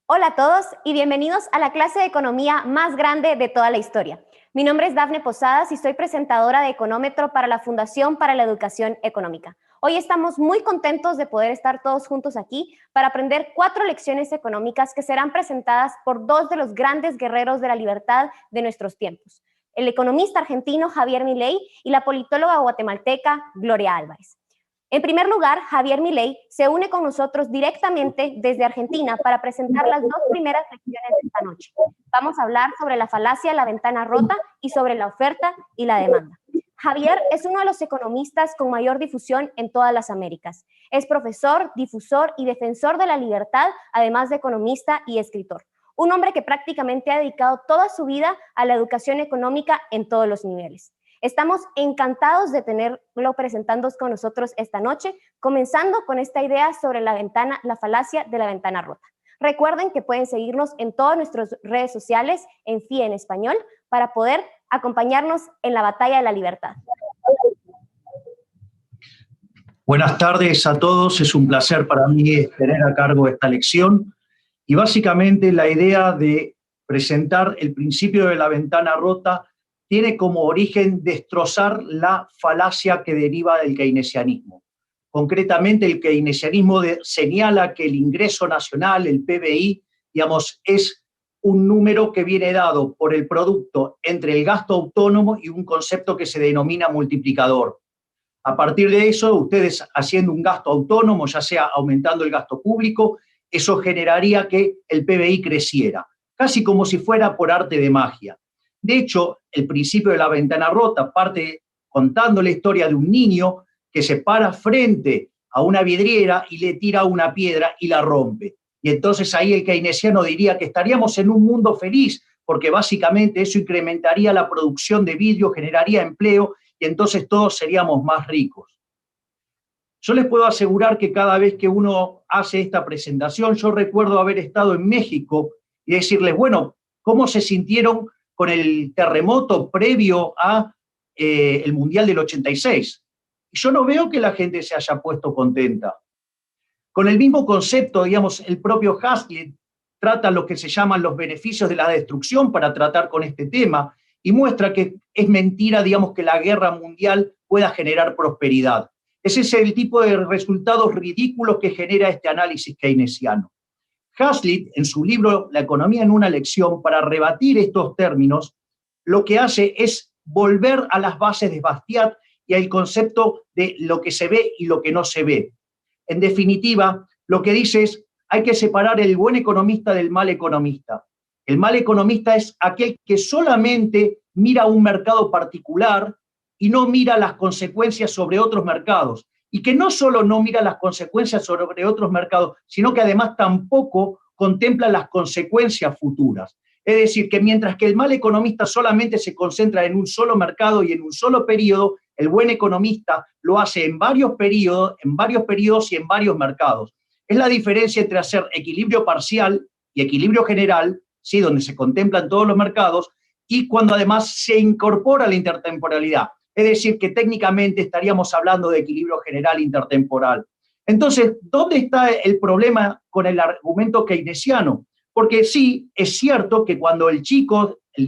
Hola a todos y bienvenidos a la clase de economía más grande de toda la historia. Mi nombre es Dafne Posadas y soy presentadora de Económetro para la Fundación para la Educación Económica. Hoy estamos muy contentos de poder estar todos juntos aquí para aprender 4 lecciones económicas que serán presentadas por 2 de los grandes guerreros de la libertad de nuestros tiempos, el economista argentino Javier Milei y la politóloga guatemalteca Gloria Álvarez. En primer lugar, Javier Milei se une con nosotros directamente desde Argentina para presentar las 2 primeras lecciones de esta noche. Vamos a hablar sobre la falacia de la ventana rota y sobre la oferta y la demanda. Javier es uno de los economistas con mayor difusión en todas las Américas. Es profesor, difusor y defensor de la libertad, además de economista y escritor. Un hombre que prácticamente ha dedicado toda su vida a la educación económica en todos los niveles. Estamos encantados de tenerlo presentándonos con nosotros esta noche, comenzando con esta idea sobre la falacia de la ventana rota. Recuerden que pueden seguirnos en todas nuestras redes sociales en FIE en español para poder acompañarnos en la batalla de la libertad. Buenas tardes a todos, es un placer para mí tener a cargo esta lección y básicamente la idea de presentar el principio de la ventana rota tiene como origen destrozar la falacia que deriva del keynesianismo. Concretamente, el keynesianismo señala que el ingreso nacional, el PBI, digamos, es un número que viene dado por el producto entre el gasto autónomo y un concepto que se denomina multiplicador. A partir de eso, ustedes haciendo un gasto autónomo, ya sea aumentando el gasto público, eso generaría que el PBI creciera, casi como si fuera por arte de magia. De hecho, el principio de la ventana rota parte contando la historia de un niño que se para frente a una vidriera y le tira una piedra y la rompe. Y entonces ahí el keynesiano diría que estaríamos en un mundo feliz, porque básicamente eso incrementaría la producción de vidrio, generaría empleo y entonces todos seríamos más ricos. Yo les puedo asegurar que cada vez que uno hace esta presentación, yo recuerdo haber estado en México y decirles, bueno, ¿cómo se sintieron con el terremoto previo a el Mundial del 86? Y yo no veo que la gente se haya puesto contenta. Con el mismo concepto, digamos, el propio Hazlitt trata lo que se llaman los beneficios de la destrucción para tratar con este tema y muestra que es mentira, digamos, que la guerra mundial pueda generar prosperidad. Ese es el tipo de resultados ridículos que genera este análisis keynesiano. Hazlitt, en su libro La economía en una lección, para rebatir estos términos, lo que hace es volver a las bases de Bastiat y al concepto de lo que se ve y lo que no se ve. En definitiva, lo que dice es, hay que separar el buen economista del mal economista. El mal economista es aquel que solamente mira un mercado particular y no mira las consecuencias sobre otros mercados. Y que no solo no mira las consecuencias sobre otros mercados, sino que además tampoco contempla las consecuencias futuras. Es decir, que mientras que el mal economista solamente se concentra en un solo mercado y en un solo periodo, el buen economista lo hace en varios periodos y en varios mercados. Es la diferencia entre hacer equilibrio parcial y equilibrio general, ¿sí?, donde se contemplan todos los mercados, y cuando además se incorpora la intertemporalidad. Es decir, que técnicamente estaríamos hablando de equilibrio general intertemporal. Entonces, ¿dónde está el problema con el argumento keynesiano? Porque sí, es cierto que cuando el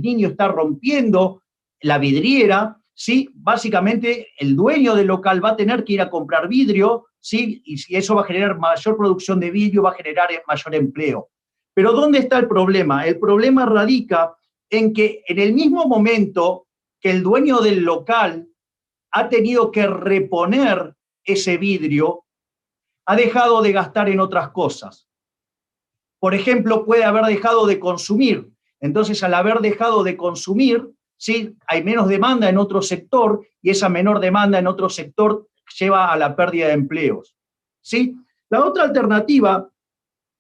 niño está rompiendo la vidriera, ¿sí?, básicamente el dueño del local va a tener que ir a comprar vidrio, ¿sí?, y si eso va a generar mayor producción de vidrio, va a generar mayor empleo. Pero ¿dónde está el problema? El problema radica en que en el mismo momento que el dueño del local ha tenido que reponer ese vidrio, ha dejado de gastar en otras cosas. Por ejemplo, puede haber dejado de consumir. Entonces, al haber dejado de consumir, ¿sí?, hay menos demanda en otro sector y esa menor demanda en otro sector lleva a la pérdida de empleos, ¿sí? La otra alternativa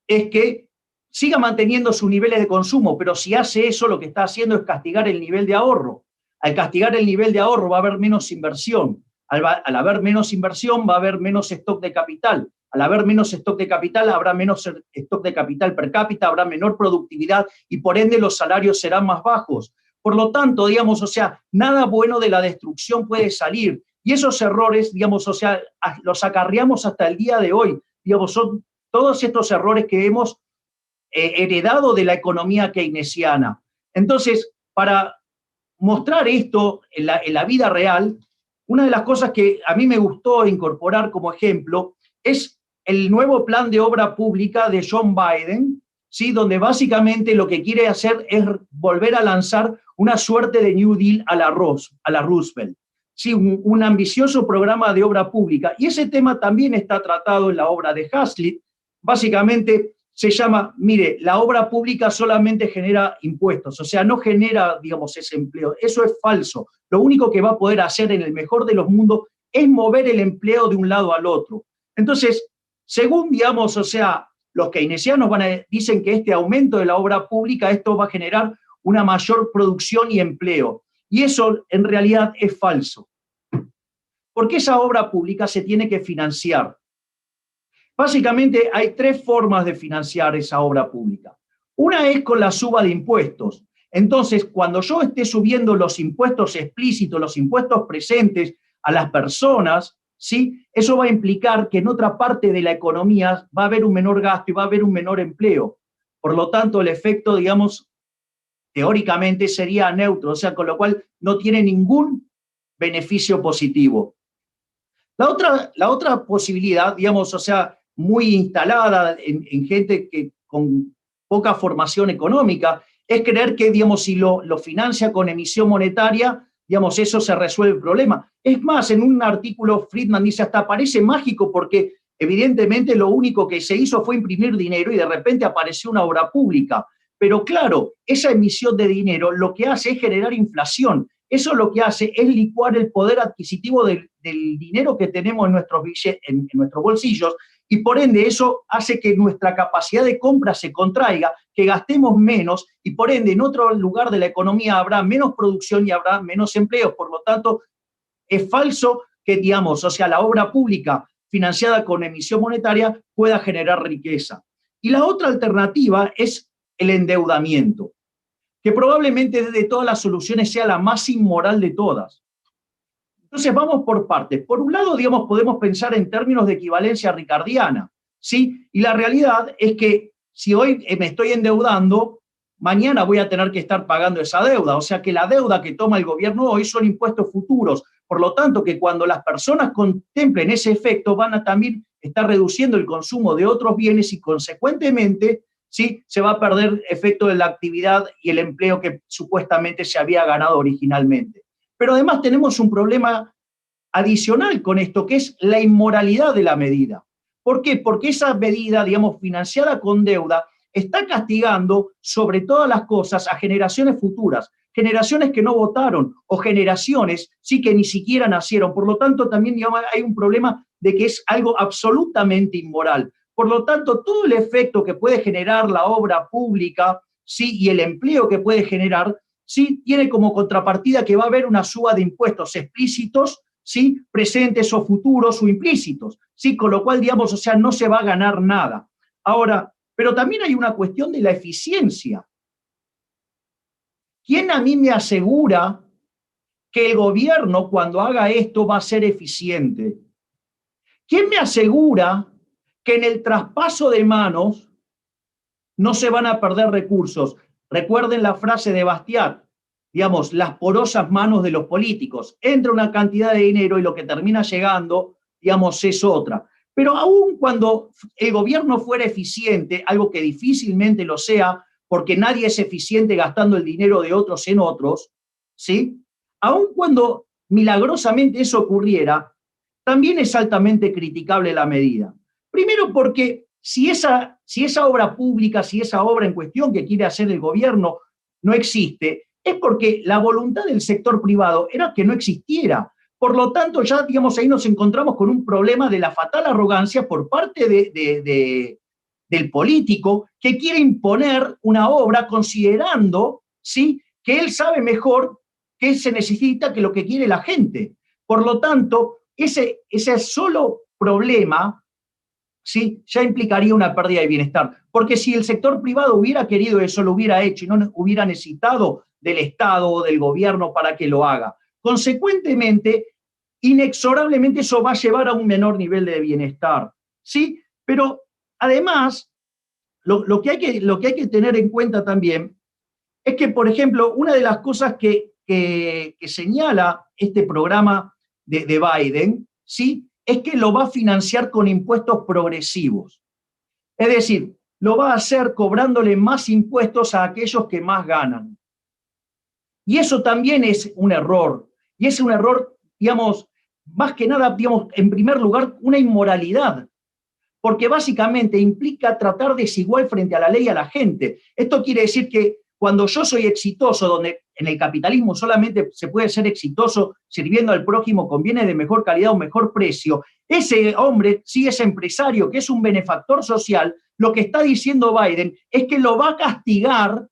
es que siga manteniendo sus niveles de consumo, pero si hace eso, lo que está haciendo es castigar el nivel de ahorro. Al castigar el nivel de ahorro va a haber menos inversión. Al haber menos inversión va a haber menos stock de capital. Al haber menos stock de capital habrá menos stock de capital per cápita, habrá menor productividad y por ende los salarios serán más bajos. Por lo tanto, digamos, o sea, nada bueno de la destrucción puede salir. Y esos errores, digamos, o sea, los acarreamos hasta el día de hoy. Digamos, son todos estos errores que hemos heredado de la economía keynesiana. Entonces, para mostrar esto en la vida real, una de las cosas que a mí me gustó incorporar como ejemplo es el nuevo plan de obra pública de John Biden, ¿sí? Donde básicamente lo que quiere hacer es volver a lanzar una suerte de New Deal a la Roosevelt. Sí, un ambicioso programa de obra pública. Y ese tema también está tratado en la obra de Hazlitt. Básicamente se llama, mire, la obra pública solamente genera impuestos, o sea, no genera, digamos, ese empleo. Eso es falso. Lo único que va a poder hacer en el mejor de los mundos es mover el empleo de un lado al otro. Entonces, según, digamos, o sea, los keynesianos dicen que este aumento de la obra pública, esto va a generar una mayor producción y empleo. Y eso en realidad es falso. Porque esa obra pública se tiene que financiar. Básicamente hay tres formas de financiar esa obra pública. Una es con la suba de impuestos. Entonces, cuando yo esté subiendo los impuestos explícitos, los impuestos presentes a las personas, ¿sí? Eso va a implicar que en otra parte de la economía va a haber un menor gasto y va a haber un menor empleo. Por lo tanto, el efecto, digamos, teóricamente sería neutro, o sea, con lo cual no tiene ningún beneficio positivo. La otra posibilidad, digamos, o sea, muy instalada en gente que con poca formación económica, es creer que, digamos, si lo financia con emisión monetaria, digamos, eso se resuelve el problema. Es más, en un artículo Friedman dice, hasta parece mágico porque evidentemente lo único que se hizo fue imprimir dinero y de repente apareció una obra pública. Pero claro, esa emisión de dinero lo que hace es generar inflación. Eso lo que hace es licuar el poder adquisitivo del dinero que tenemos en nuestros bolsillos, y por ende eso hace que nuestra capacidad de compra se contraiga, que gastemos menos, y por ende en otro lugar de la economía habrá menos producción y habrá menos empleo. Por lo tanto, es falso que, digamos, o sea, la obra pública financiada con emisión monetaria pueda generar riqueza. Y la otra alternativa es el endeudamiento, que probablemente de todas las soluciones sea la más inmoral de todas. Entonces vamos por partes. Por un lado, digamos, podemos pensar en términos de equivalencia ricardiana, ¿sí? Y la realidad es que si hoy me estoy endeudando, mañana voy a tener que estar pagando esa deuda. O sea que la deuda que toma el gobierno hoy son impuestos futuros. Por lo tanto, que cuando las personas contemplen ese efecto, van a también estar reduciendo el consumo de otros bienes y consecuentemente, ¿sí? Se va a perder efecto de la actividad y el empleo que supuestamente se había ganado originalmente. Pero además tenemos un problema adicional con esto, que es la inmoralidad de la medida. ¿Por qué? Porque esa medida, digamos, financiada con deuda, está castigando sobre todas las cosas a generaciones futuras, generaciones que no votaron o generaciones sí que ni siquiera nacieron. Por lo tanto, también, digamos, hay un problema de que es algo absolutamente inmoral. Por lo tanto, todo el efecto que puede generar la obra pública, sí, y el empleo que puede generar, sí, tiene como contrapartida que va a haber una suba de impuestos explícitos, ¿sí? Presentes o futuros o implícitos, ¿sí? Con lo cual, digamos, o sea, no se va a ganar nada. Ahora, pero también hay una cuestión de la eficiencia. ¿Quién a mí me asegura que el gobierno, cuando haga esto, va a ser eficiente? ¿Quién me asegura que en el traspaso de manos no se van a perder recursos? Recuerden la frase de Bastiat, digamos, las porosas manos de los políticos. Entra una cantidad de dinero y lo que termina llegando, digamos, es otra. Pero aún cuando el gobierno fuera eficiente, algo que difícilmente lo sea, porque nadie es eficiente gastando el dinero de otros en otros, ¿sí? Aún cuando milagrosamente eso ocurriera, también es altamente criticable la medida. Primero porque si esa obra pública, si esa obra en cuestión que quiere hacer el gobierno no existe, es porque la voluntad del sector privado era que no existiera. Por lo tanto, ya, digamos, ahí nos encontramos con un problema de la fatal arrogancia por parte del político que quiere imponer una obra considerando, ¿sí?, que él sabe mejor qué se necesita que lo que quiere la gente. Por lo tanto, ese solo problema, ¿sí?, ya implicaría una pérdida de bienestar. Porque si el sector privado hubiera querido eso, lo hubiera hecho y no hubiera necesitado del Estado o del gobierno para que lo haga. Consecuentemente, inexorablemente eso va a llevar a un menor nivel de bienestar, ¿sí? Pero además, lo que hay que tener en cuenta también es que, por ejemplo, una de las cosas que señala este programa de Biden, ¿sí?, es que lo va a financiar con impuestos progresivos. Es decir, lo va a hacer cobrándole más impuestos a aquellos que más ganan. Y eso también es un error. Y es un error, digamos, más que nada, digamos, en primer lugar, una inmoralidad. Porque básicamente implica tratar desigual frente a la ley a la gente. Esto quiere decir que cuando yo soy exitoso, donde en el capitalismo solamente se puede ser exitoso sirviendo al prójimo con bienes de mejor calidad o mejor precio, ese hombre, sí, ese empresario que es un benefactor social, lo que está diciendo Biden es que lo va a castigar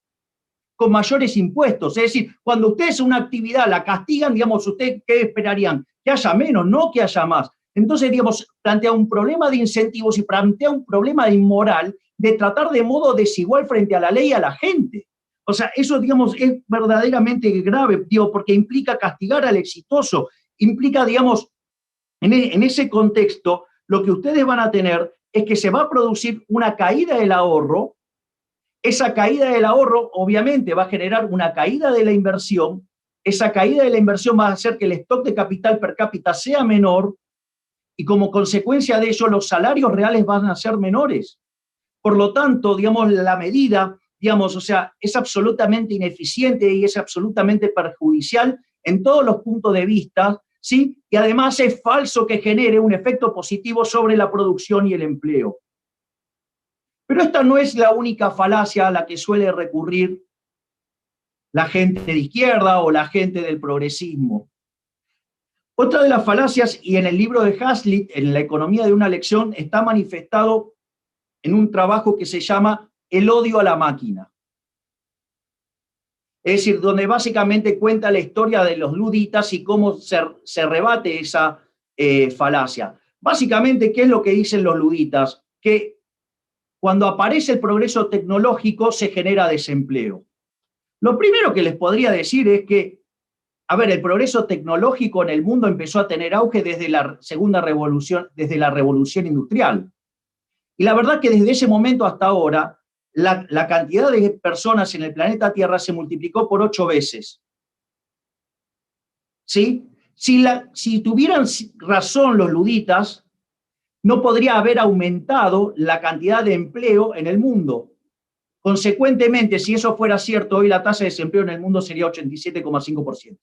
con mayores impuestos. Es decir, cuando ustedes una actividad la castigan, digamos, ¿ustedes qué esperarían? Que haya menos, no que haya más. Entonces, digamos, plantea un problema de incentivos y plantea un problema de inmoral de tratar de modo desigual frente a la ley a la gente. O sea, eso, digamos, es verdaderamente grave, digo, porque implica castigar al exitoso, implica, digamos, en ese contexto, lo que ustedes van a tener es que se va a producir una caída del ahorro. Esa caída del ahorro, obviamente, va a generar una caída de la inversión. Esa caída de la inversión va a hacer que el stock de capital per cápita sea menor y como consecuencia de ello los salarios reales van a ser menores. Por lo tanto, digamos, la medida, digamos, o sea, es absolutamente ineficiente y es absolutamente perjudicial en todos los puntos de vista, ¿sí? Y además es falso que genere un efecto positivo sobre la producción y el empleo. Pero esta no es la única falacia a la que suele recurrir la gente de izquierda o la gente del progresismo. Otra de las falacias, y en el libro de Hazlitt, en La economía de una lección, está manifestado en un trabajo que se llama El odio a la máquina. Es decir, donde básicamente cuenta la historia de los luditas y cómo se rebate esa falacia. Básicamente, ¿qué es lo que dicen los luditas? Que cuando aparece el progreso tecnológico se genera desempleo. Lo primero que les podría decir es que, a ver, el progreso tecnológico en el mundo empezó a tener auge desde la segunda revolución, desde la revolución industrial. Y la verdad que desde ese momento hasta ahora, la cantidad de personas en el planeta Tierra se multiplicó por 8 veces. ¿Sí? Si tuvieran razón los luditas, no podría haber aumentado la cantidad de empleo en el mundo. Consecuentemente, si eso fuera cierto, hoy la tasa de desempleo en el mundo sería 87,5%.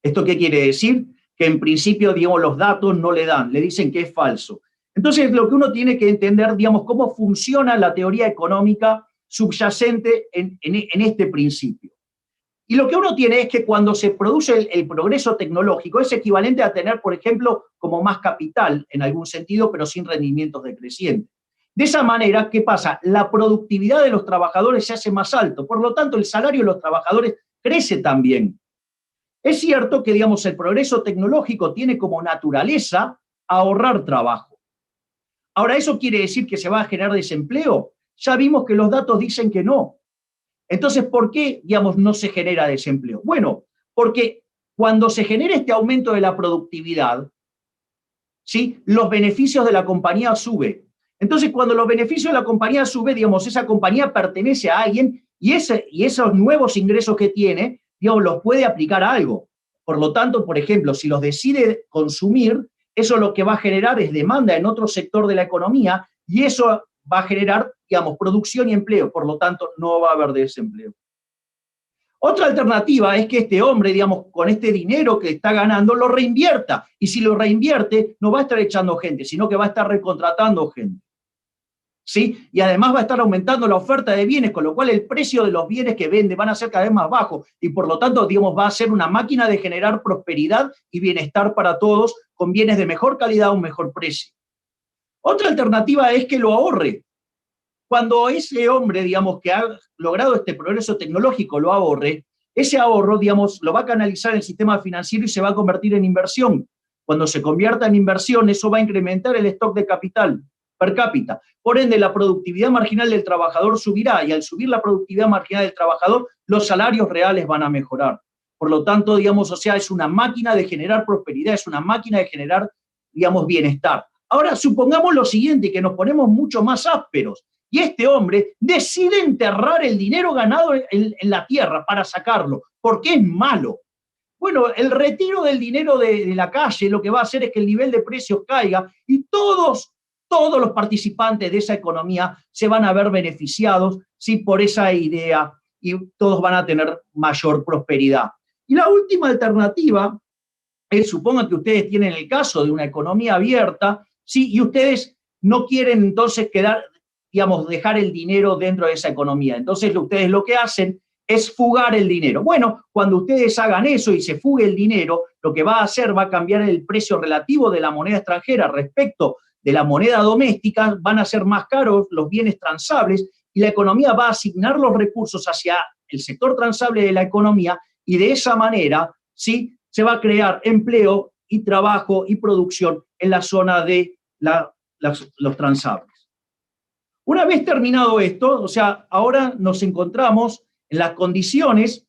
¿Esto qué quiere decir? Que en principio, digamos, los datos no le dan, le dicen que es falso. Entonces, lo que uno tiene que entender, digamos, cómo funciona la teoría económica subyacente en este principio. Y lo que uno tiene es que cuando se produce el progreso tecnológico es equivalente a tener, por ejemplo, como más capital en algún sentido, pero sin rendimientos decrecientes. De esa manera, ¿qué pasa? La productividad de los trabajadores se hace más alto, por lo tanto, el salario de los trabajadores crece también. Es cierto que, digamos, el progreso tecnológico tiene como naturaleza ahorrar trabajo. Ahora, ¿eso quiere decir que se va a generar desempleo? Ya vimos que los datos dicen que no. Entonces, ¿por qué, digamos, no se genera desempleo? Bueno, porque cuando se genera este aumento de la productividad, ¿sí?, los beneficios de la compañía suben. Entonces, cuando los beneficios de la compañía suben, digamos, esa compañía pertenece a alguien y esos nuevos ingresos que tiene, digamos, los puede aplicar a algo. Por lo tanto, por ejemplo, si los decide consumir, eso lo que va a generar es demanda en otro sector de la economía y eso va a generar, digamos, producción y empleo. Por lo tanto, no va a haber desempleo. Otra alternativa es que este hombre, digamos, con este dinero que está ganando, lo reinvierta. Y si lo reinvierte, no va a estar echando gente, sino que va a estar recontratando gente. ¿Sí? Y además va a estar aumentando la oferta de bienes, con lo cual el precio de los bienes que vende van a ser cada vez más bajos y por lo tanto, digamos, va a ser una máquina de generar prosperidad y bienestar para todos con bienes de mejor calidad a un mejor precio. Otra alternativa es que lo ahorre. Cuando ese hombre, digamos, que ha logrado este progreso tecnológico lo ahorre, ese ahorro, digamos, lo va a canalizar en el sistema financiero y se va a convertir en inversión. Cuando se convierta en inversión, eso va a incrementar el stock de capital per cápita. Por ende, la productividad marginal del trabajador subirá y al subir la productividad marginal del trabajador, los salarios reales van a mejorar. Por lo tanto, digamos, o sea, es una máquina de generar prosperidad, es una máquina de generar, digamos, bienestar. Ahora, supongamos lo siguiente, que nos ponemos mucho más ásperos Y este hombre decide enterrar el dinero ganado en la tierra para sacarlo, porque es malo. Bueno, el retiro del dinero de la calle lo que va a hacer es que el nivel de precios caiga y todos los participantes de esa economía se van a ver beneficiados, ¿sí?, por esa idea, y todos van a tener mayor prosperidad. Y la última alternativa es, supongan que ustedes tienen el caso de una economía abierta, ¿sí?, y ustedes no quieren entonces dejar el dinero dentro de esa economía. Entonces ustedes lo que hacen es fugar el dinero. Bueno, cuando ustedes hagan eso y se fugue el dinero, lo que va a hacer va a cambiar el precio relativo de la moneda extranjera respecto de la moneda doméstica, van a ser más caros los bienes transables y la economía va a asignar los recursos hacia el sector transable de la economía y de esa manera, ¿sí?, se va a crear empleo y trabajo y producción en la zona de los transables. Una vez terminado esto, o sea, ahora nos encontramos en las condiciones,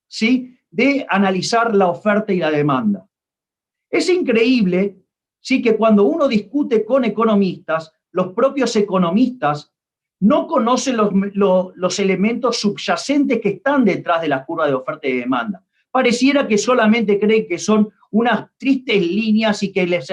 ¿sí?, de analizar la oferta y la demanda. Es increíble, ¿sí?, que cuando uno discute con economistas, los propios economistas no conocen los elementos subyacentes que están detrás de la curva de oferta y demanda. Pareciera que solamente creen que son unas tristes líneas y que les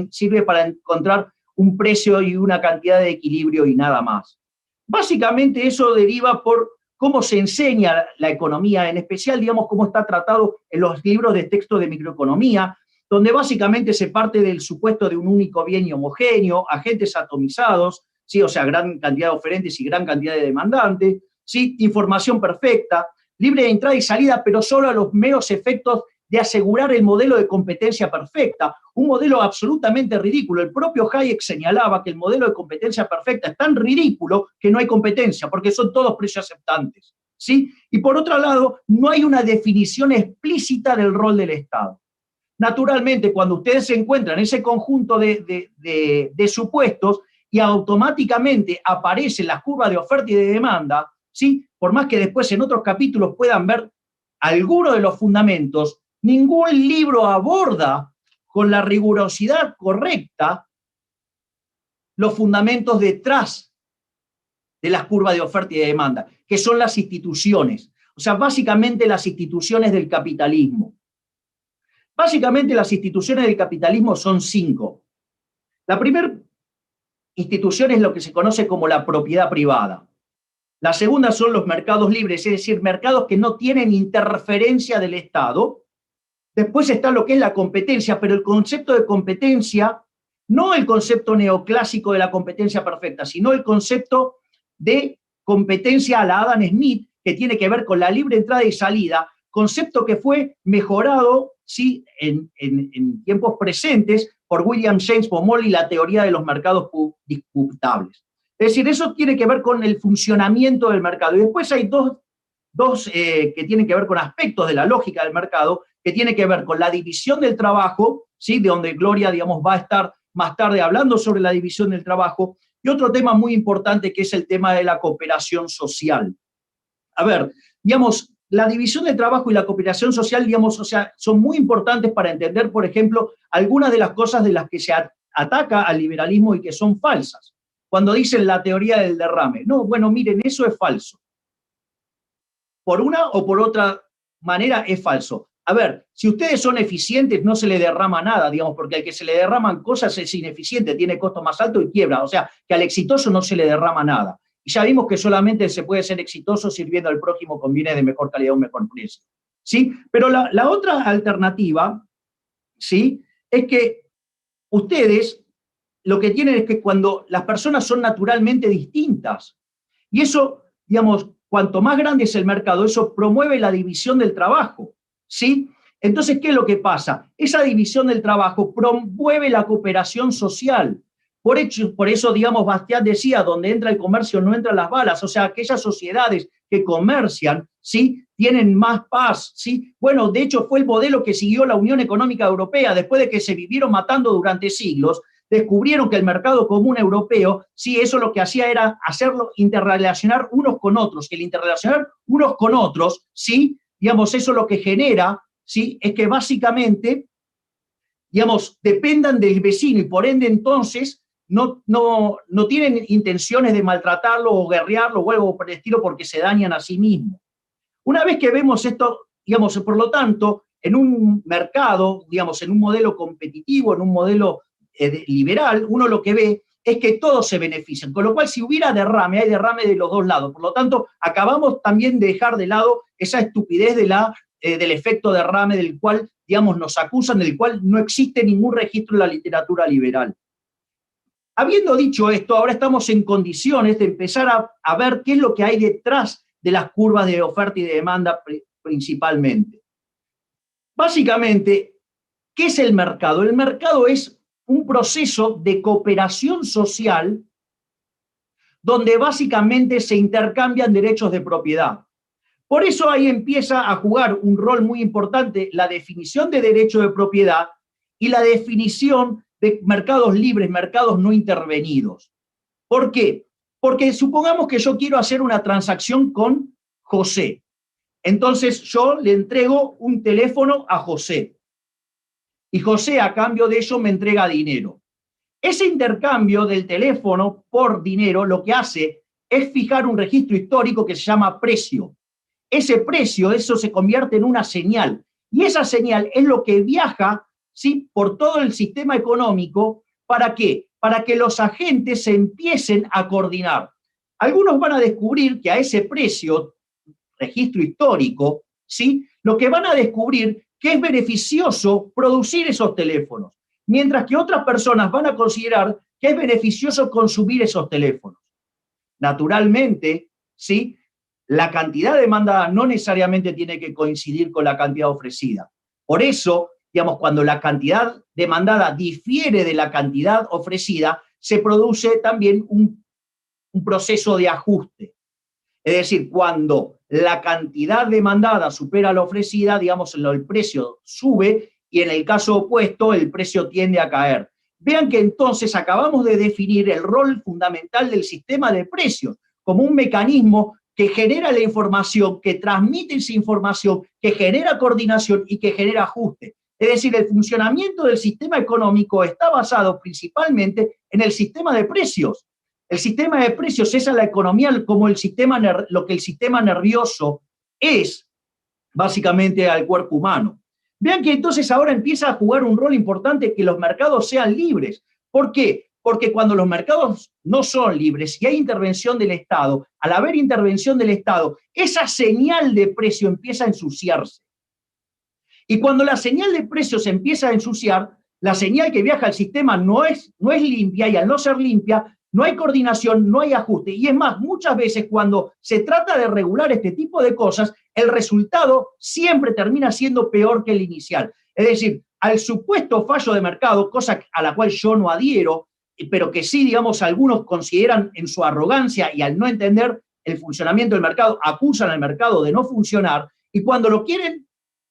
sirve para encontrar un precio y una cantidad de equilibrio y nada más. Básicamente eso deriva por cómo se enseña la economía, en especial, digamos, cómo está tratado en los libros de texto de microeconomía, donde básicamente se parte del supuesto de un único bien y homogéneo, agentes atomizados, ¿sí?, o sea, gran cantidad de oferentes y gran cantidad de demandantes, ¿sí?, información perfecta, libre de entrada y salida, pero solo a los meros efectos de asegurar el modelo de competencia perfecta, un modelo absolutamente ridículo. El propio Hayek señalaba que el modelo de competencia perfecta es tan ridículo que no hay competencia, porque son todos precios aceptantes, ¿sí? Y por otro lado, no hay una definición explícita del rol del Estado. Naturalmente, cuando ustedes se encuentran ese conjunto de supuestos y automáticamente aparecen las curvas de oferta y de demanda, ¿sí?, por más que después en otros capítulos puedan ver algunos de los fundamentos, ningún libro aborda con la rigurosidad correcta los fundamentos detrás de las curvas de oferta y de demanda, que son las instituciones. O sea, básicamente las instituciones del capitalismo. Básicamente las instituciones del capitalismo son 5. La primera institución es lo que se conoce como la propiedad privada. La segunda son los mercados libres, es decir, mercados que no tienen interferencia del Estado. Después está lo que es la competencia, pero el concepto de competencia, no el concepto neoclásico de la competencia perfecta, sino el concepto de competencia a la Adam Smith, que tiene que ver con la libre entrada y salida, concepto que fue mejorado, sí, en tiempos presentes por William James Pomoli, la teoría de los mercados disputables. Es decir, eso tiene que ver con el funcionamiento del mercado. Y después hay dos que tienen que ver con aspectos de la lógica del mercado, que tiene que ver con la división del trabajo, ¿sí?, de donde Gloria, digamos, va a estar más tarde hablando sobre la división del trabajo, y otro tema muy importante que es el tema de la cooperación social. A ver, digamos, la división del trabajo y la cooperación social, digamos, o sea, son muy importantes para entender, por ejemplo, algunas de las cosas de las que se ataca al liberalismo y que son falsas. Cuando dicen la teoría del derrame. No, bueno, miren, eso es falso. Por una o por otra manera es falso. A ver, si ustedes son eficientes, no se le derrama nada, digamos, porque al que se le derraman cosas es ineficiente, tiene costo más alto y quiebra. O sea, que al exitoso no se le derrama nada. Y ya vimos que solamente se puede ser exitoso sirviendo al prójimo con bienes de mejor calidad o mejor precio, ¿sí? Pero la otra alternativa, ¿sí?, es que ustedes lo que tienen es que cuando las personas son naturalmente distintas, y eso, digamos, cuanto más grande es el mercado, eso promueve la división del trabajo, ¿sí? Entonces, ¿qué es lo que pasa? Esa división del trabajo promueve la cooperación social. Por eso, digamos, Bastiat decía, donde entra el comercio no entran las balas, o sea, aquellas sociedades que comercian, ¿sí?, tienen más paz, ¿sí? Bueno, de hecho fue el modelo que siguió la Unión Económica Europea, después de que se vivieron matando durante siglos, descubrieron que el mercado común europeo, sí, eso lo que hacía era hacerlo interrelacionar unos con otros, que el interrelacionar unos con otros, sí, digamos, eso lo que genera, sí, es que básicamente, digamos, dependan del vecino y por ende entonces no tienen intenciones de maltratarlo o guerrearlo o algo por el estilo porque se dañan a sí mismos. Una vez que vemos esto, digamos, por lo tanto, en un mercado, digamos, en un modelo competitivo, en un modelo liberal, uno lo que ve es que todos se benefician, con lo cual si hubiera derrame, hay derrame de los dos lados. Por lo tanto, acabamos también de dejar de lado esa estupidez del efecto derrame del cual, digamos, nos acusan, del cual no existe ningún registro en la literatura liberal. Habiendo dicho esto, ahora estamos en condiciones de empezar a ver qué es lo que hay detrás de las curvas de oferta y de demanda principalmente. Básicamente, ¿qué es el mercado? El mercado es un proceso de cooperación social donde básicamente se intercambian derechos de propiedad. Por eso ahí empieza a jugar un rol muy importante la definición de derecho de propiedad y la definición de mercados libres, mercados no intervenidos. ¿Por qué? Porque supongamos que yo quiero hacer una transacción con José. Entonces yo le entrego un teléfono a José. Y José, a cambio de eso, me entrega dinero. Ese intercambio del teléfono por dinero lo que hace es fijar un registro histórico que se llama precio. Ese precio, eso se convierte en una señal. Y esa señal es lo que viaja, ¿sí?, por todo el sistema económico. ¿Para qué? Para que los agentes se empiecen a coordinar. Algunos van a descubrir que a ese precio, registro histórico, ¿sí?, lo que van a descubrir que es beneficioso producir esos teléfonos, mientras que otras personas van a considerar que es beneficioso consumir esos teléfonos. Naturalmente, ¿sí?, la cantidad demandada no necesariamente tiene que coincidir con la cantidad ofrecida. Por eso, digamos, cuando la cantidad demandada difiere de la cantidad ofrecida, se produce también un proceso de ajuste. Es decir, cuando la cantidad demandada supera la ofrecida, digamos, el precio sube y en el caso opuesto el precio tiende a caer. Vean que entonces acabamos de definir el rol fundamental del sistema de precios como un mecanismo que genera la información, que transmite esa información, que genera coordinación y que genera ajuste. Es decir, el funcionamiento del sistema económico está basado principalmente en el sistema de precios. El sistema de precios es a la economía como lo que el sistema nervioso es básicamente al cuerpo humano. Vean que entonces ahora empieza a jugar un rol importante que los mercados sean libres. ¿Por qué? Porque cuando los mercados no son libres y hay intervención del Estado, al haber intervención del Estado, esa señal de precio empieza a ensuciarse. Y cuando la señal de precio se empieza a ensuciar, la señal que viaja al sistema no es limpia, y al no ser limpia, no hay coordinación, no hay ajuste. Y es más, muchas veces cuando se trata de regular este tipo de cosas, el resultado siempre termina siendo peor que el inicial. Es decir, al supuesto fallo de mercado, cosa a la cual yo no adhiero, pero que sí, digamos, algunos consideran en su arrogancia y al no entender el funcionamiento del mercado, acusan al mercado de no funcionar, y cuando lo quieren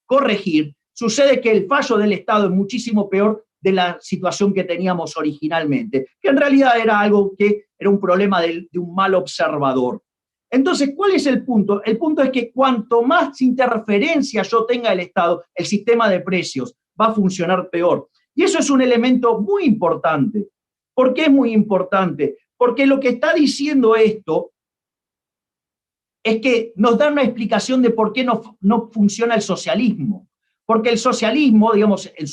corregir, sucede que el fallo del Estado es muchísimo peor de la situación que teníamos originalmente, que en realidad era algo que era un problema de un mal observador. Entonces, ¿cuál es el punto? El punto es que cuanto más interferencia yo tenga del Estado, el sistema de precios va a funcionar peor. Y eso es un elemento muy importante. ¿Por qué es muy importante? Porque lo que está diciendo esto es que nos da una explicación de por qué no funciona el socialismo. Porque el socialismo, digamos, en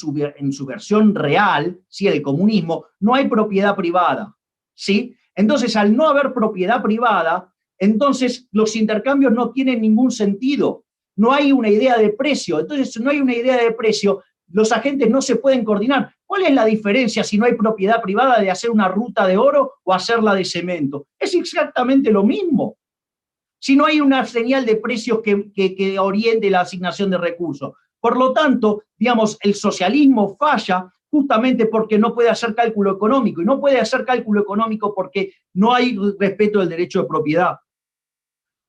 su versión real, ¿sí?, el comunismo, no hay propiedad privada, ¿sí? Entonces, al no haber propiedad privada, entonces los intercambios no tienen ningún sentido. No hay una idea de precio. Entonces, si no hay una idea de precio, los agentes no se pueden coordinar. ¿Cuál es la diferencia si no hay propiedad privada de hacer una ruta de oro o hacerla de cemento? Es exactamente lo mismo. Si no hay una señal de precios que oriente la asignación de recursos. Por lo tanto, digamos, el socialismo falla justamente porque no puede hacer cálculo económico, y no puede hacer cálculo económico porque no hay respeto del derecho de propiedad.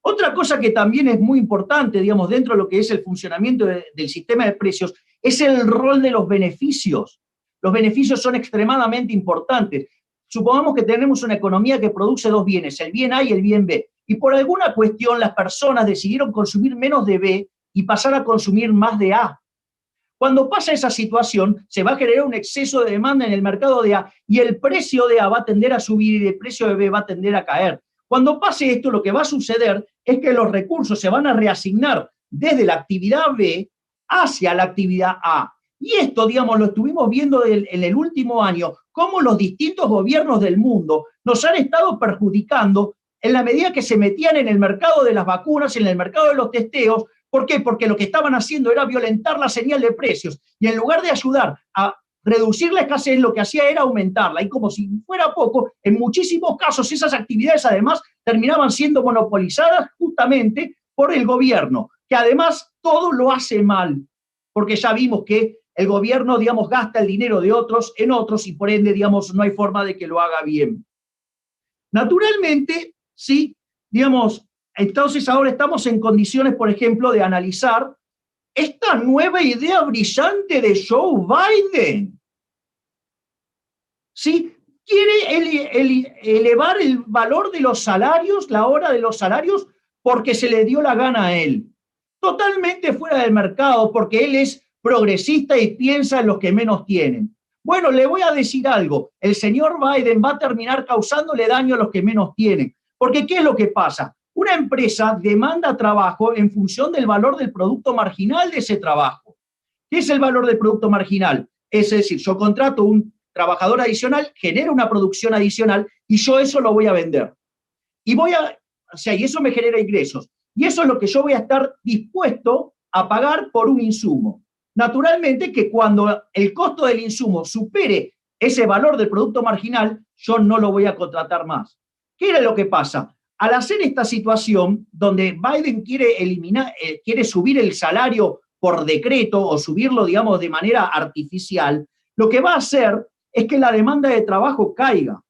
Otra cosa que también es muy importante, digamos, dentro de lo que es el funcionamiento del sistema de precios, es el rol de los beneficios. Los beneficios son extremadamente importantes. Supongamos que tenemos una economía que produce dos bienes, el bien A y el bien B, y por alguna cuestión las personas decidieron consumir menos de B y pasar a consumir más de A. Cuando pasa esa situación, se va a generar un exceso de demanda en el mercado de A y el precio de A va a tender a subir y el precio de B va a tender a caer. Cuando pase esto, lo que va a suceder es que los recursos se van a reasignar desde la actividad B hacia la actividad A. Y esto, digamos, lo estuvimos viendo en el último año, cómo los distintos gobiernos del mundo nos han estado perjudicando en la medida que se metían en el mercado de las vacunas, en el mercado de los testeos. ¿Por qué? Porque lo que estaban haciendo era violentar la señal de precios y en lugar de ayudar a reducir la escasez, lo que hacía era aumentarla. Y como si fuera poco, en muchísimos casos esas actividades además terminaban siendo monopolizadas justamente por el gobierno, que además todo lo hace mal, porque ya vimos que el gobierno, digamos, gasta el dinero de otros en otros y por ende, digamos, no hay forma de que lo haga bien. Naturalmente, sí, digamos, entonces ahora estamos en condiciones, por ejemplo, de analizar esta nueva idea brillante de Joe Biden. ¿Sí? Quiere elevar el valor de los salarios, la hora de los salarios, porque se le dio la gana a él. Totalmente fuera del mercado, porque él es progresista y piensa en los que menos tienen. Bueno, le voy a decir algo. El señor Biden va a terminar causándole daño a los que menos tienen. Porque ¿qué es lo que pasa? Una empresa demanda trabajo en función del valor del producto marginal de ese trabajo. ¿Qué es el valor del producto marginal? Es decir, yo contrato un trabajador adicional, genero una producción adicional y yo eso lo voy a vender. Y y eso me genera ingresos. Y eso es lo que yo voy a estar dispuesto a pagar por un insumo. Naturalmente que cuando el costo del insumo supere ese valor del producto marginal, yo no lo voy a contratar más. ¿Qué era lo que pasa? Al hacer esta situación, donde Biden quiere subir el salario por decreto o subirlo, digamos, de manera artificial, lo que va a hacer es que la demanda de trabajo caiga,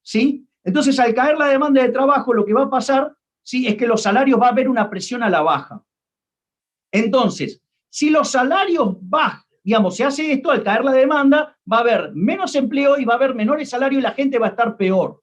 ¿sí? Entonces, al caer la demanda de trabajo, lo que va a pasar, ¿sí?, es que los salarios va a haber una presión a la baja. Entonces, si los salarios bajan, digamos, se hace esto, al caer la demanda, va a haber menos empleo y va a haber menores salarios y la gente va a estar peor.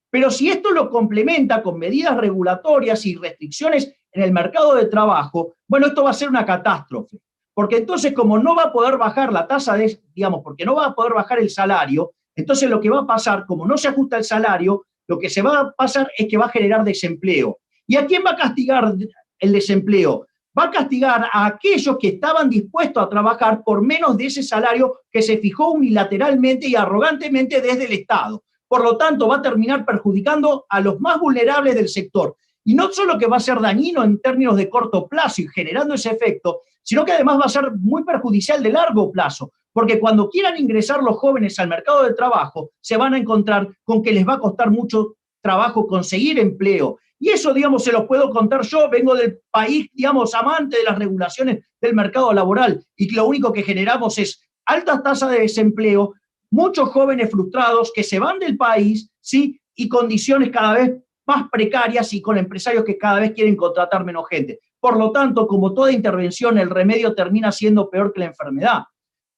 Pero si esto lo complementa con medidas regulatorias y restricciones en el mercado de trabajo, bueno, esto va a ser una catástrofe. Porque entonces, como no va a poder bajar la tasa de, digamos, porque no va a poder bajar el salario, entonces lo que va a pasar, como no se ajusta el salario, lo que se va a pasar es que va a generar desempleo. ¿Y a quién va a castigar el desempleo? Va a castigar a aquellos que estaban dispuestos a trabajar por menos de ese salario que se fijó unilateralmente y arrogantemente desde el Estado. Por lo tanto, va a terminar perjudicando a los más vulnerables del sector. Y no solo que va a ser dañino en términos de corto plazo y generando ese efecto, sino que además va a ser muy perjudicial de largo plazo, porque cuando quieran ingresar los jóvenes al mercado del trabajo, se van a encontrar con que les va a costar mucho trabajo conseguir empleo. Y eso, digamos, se lo puedo contar yo, vengo del país, digamos, amante de las regulaciones del mercado laboral, y lo único que generamos es altas tasas de desempleo, muchos jóvenes frustrados que se van del país, ¿sí?, y condiciones cada vez más precarias y con empresarios que cada vez quieren contratar menos gente. Por lo tanto, como toda intervención, el remedio termina siendo peor que la enfermedad.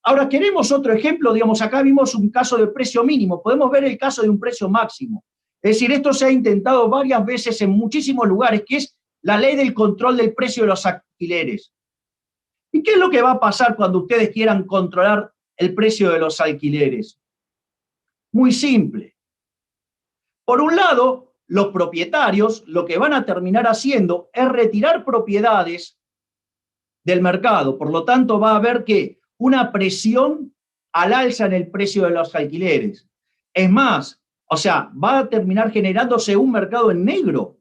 Ahora, queremos otro ejemplo, digamos, acá vimos un caso de precio mínimo, podemos ver el caso de un precio máximo. Es decir, esto se ha intentado varias veces en muchísimos lugares, que es la ley del control del precio de los alquileres. ¿Y qué es lo que va a pasar cuando ustedes quieran controlar el precio de los alquileres? Muy simple. Por un lado, los propietarios lo que van a terminar haciendo es retirar propiedades del mercado. Por lo tanto, va a haber que una presión al alza en el precio de los alquileres. Es más, o sea, va a terminar generándose un mercado en negro.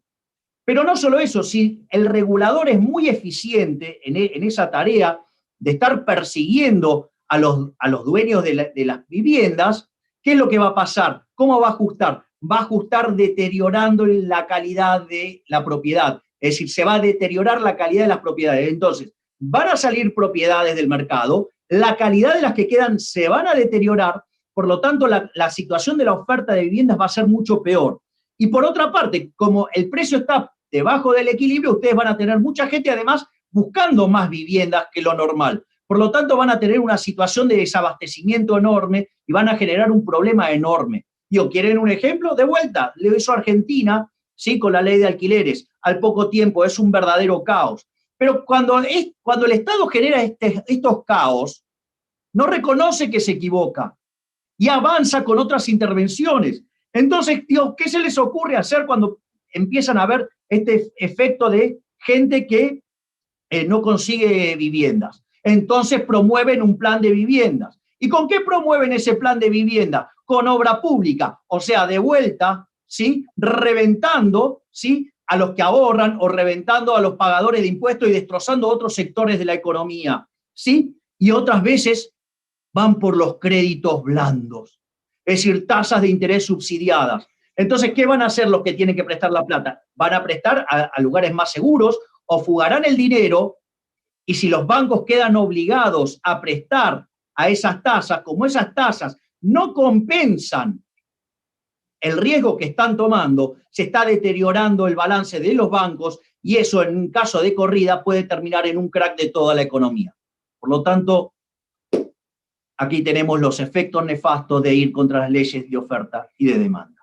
Pero no solo eso, si el regulador es muy eficiente en esa tarea de estar persiguiendo a los dueños de las viviendas, ¿qué es lo que va a pasar? ¿Cómo va a ajustar? Va a ajustar deteriorando la calidad de la propiedad. Es decir, se va a deteriorar la calidad de las propiedades. Entonces, van a salir propiedades del mercado, la calidad de las que quedan se van a deteriorar, por lo tanto, la situación de la oferta de viviendas va a ser mucho peor. Y por otra parte, como el precio está debajo del equilibrio, ustedes van a tener mucha gente, además, buscando más viviendas que lo normal. Por lo tanto, van a tener una situación de desabastecimiento enorme y van a generar un problema enorme. Digo, ¿quieren un ejemplo? De vuelta, lo hizo Argentina, ¿sí?, con la ley de alquileres. Al poco tiempo es un verdadero caos. Pero cuando el Estado genera estos caos, no reconoce que se equivoca y avanza con otras intervenciones. Entonces, digo, ¿qué se les ocurre hacer cuando empiezan a ver este efecto de gente que no consigue viviendas? Entonces promueven un plan de viviendas. ¿Y con qué promueven ese plan de vivienda? Con obra pública, o sea, de vuelta, ¿sí? Reventando, ¿sí?, a los que ahorran o reventando a los pagadores de impuestos y destrozando otros sectores de la economía, ¿sí? Y otras veces van por los créditos blandos, es decir, tasas de interés subsidiadas. Entonces, ¿qué van a hacer los que tienen que prestar la plata? Van a prestar a lugares más seguros o fugarán el dinero, y si los bancos quedan obligados a prestar a esas tasas, como esas tasas no compensan el riesgo que están tomando, se está deteriorando el balance de los bancos y eso en un caso de corrida puede terminar en un crack de toda la economía. Por lo tanto, aquí tenemos los efectos nefastos de ir contra las leyes de oferta y de demanda.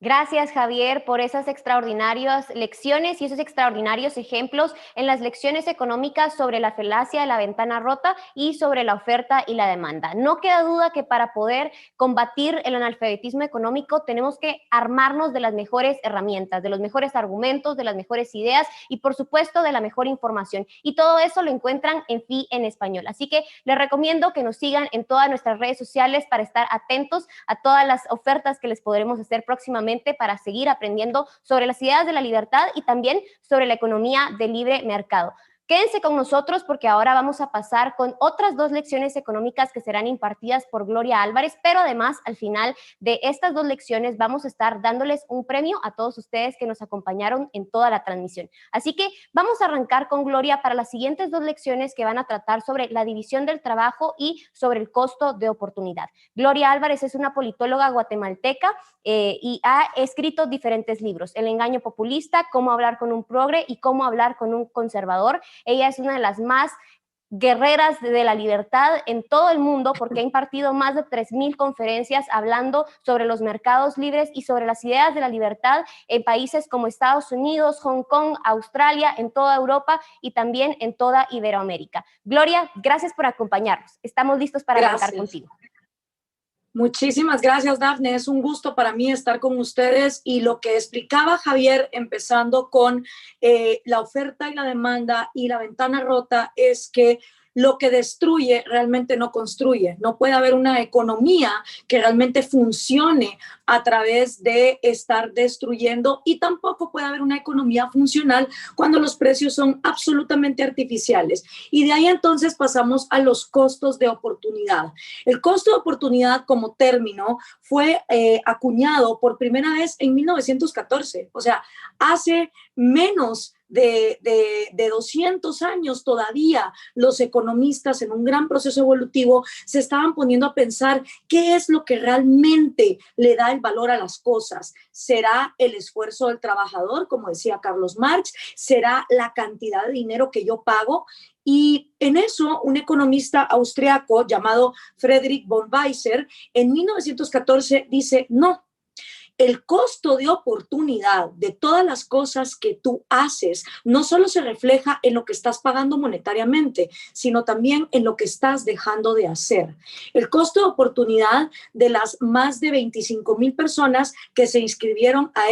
Gracias, Javier, por esas extraordinarias lecciones y esos extraordinarios ejemplos en las lecciones económicas sobre la falacia de la ventana rota y sobre la oferta y la demanda. No queda duda que para poder combatir el analfabetismo económico tenemos que armarnos de las mejores herramientas, de los mejores argumentos, de las mejores ideas y, por supuesto, de la mejor información. Y todo eso lo encuentran en FI en Español. Así que les recomiendo que nos sigan en todas nuestras redes sociales para estar atentos a todas las ofertas que les podremos hacer próximamente para seguir aprendiendo sobre las ideas de la libertad y también sobre la economía de libre mercado. Quédense con nosotros porque ahora vamos a pasar con otras 2 lecciones económicas que serán impartidas por Gloria Álvarez, pero además al final de estas 2 lecciones vamos a estar dándoles un premio a todos ustedes que nos acompañaron en toda la transmisión. Así que vamos a arrancar con Gloria para las siguientes 2 lecciones que van a tratar sobre la división del trabajo y sobre el costo de oportunidad. Gloria Álvarez es una politóloga guatemalteca y ha escrito diferentes libros: El engaño populista, Cómo hablar con un progre y Cómo hablar con un conservador. Ella es una de las más guerreras de la libertad en todo el mundo porque ha impartido más de 3,000 conferencias hablando sobre los mercados libres y sobre las ideas de la libertad en países como Estados Unidos, Hong Kong, Australia, en toda Europa y también en toda Iberoamérica. Gloria, gracias por acompañarnos. Estamos listos para arrancar contigo. Muchísimas gracias, Dafne. Es un gusto para mí estar con ustedes y lo que explicaba Javier, empezando con la oferta y la demanda y la ventana rota, es que lo que destruye realmente no construye. No puede haber una economía que realmente funcione a través de estar destruyendo y tampoco puede haber una economía funcional cuando los precios son absolutamente artificiales. Y de ahí entonces pasamos a los costos de oportunidad. El costo de oportunidad como término fue acuñado por primera vez en 1914, o sea, hace menos de 200 años todavía los economistas en un gran proceso evolutivo se estaban poniendo a pensar qué es lo que realmente le da el valor a las cosas. ¿Será el esfuerzo del trabajador, como decía Carlos Marx? ¿Será la cantidad de dinero que yo pago? Y en eso, un economista austriaco llamado Friedrich von Weiser en 1914 dice, no, el costo de oportunidad de todas las cosas que tú haces no solo se refleja en lo que estás pagando monetariamente, sino también en lo que estás dejando de hacer. El costo de oportunidad de las más de 25,000 personas que se inscribieron a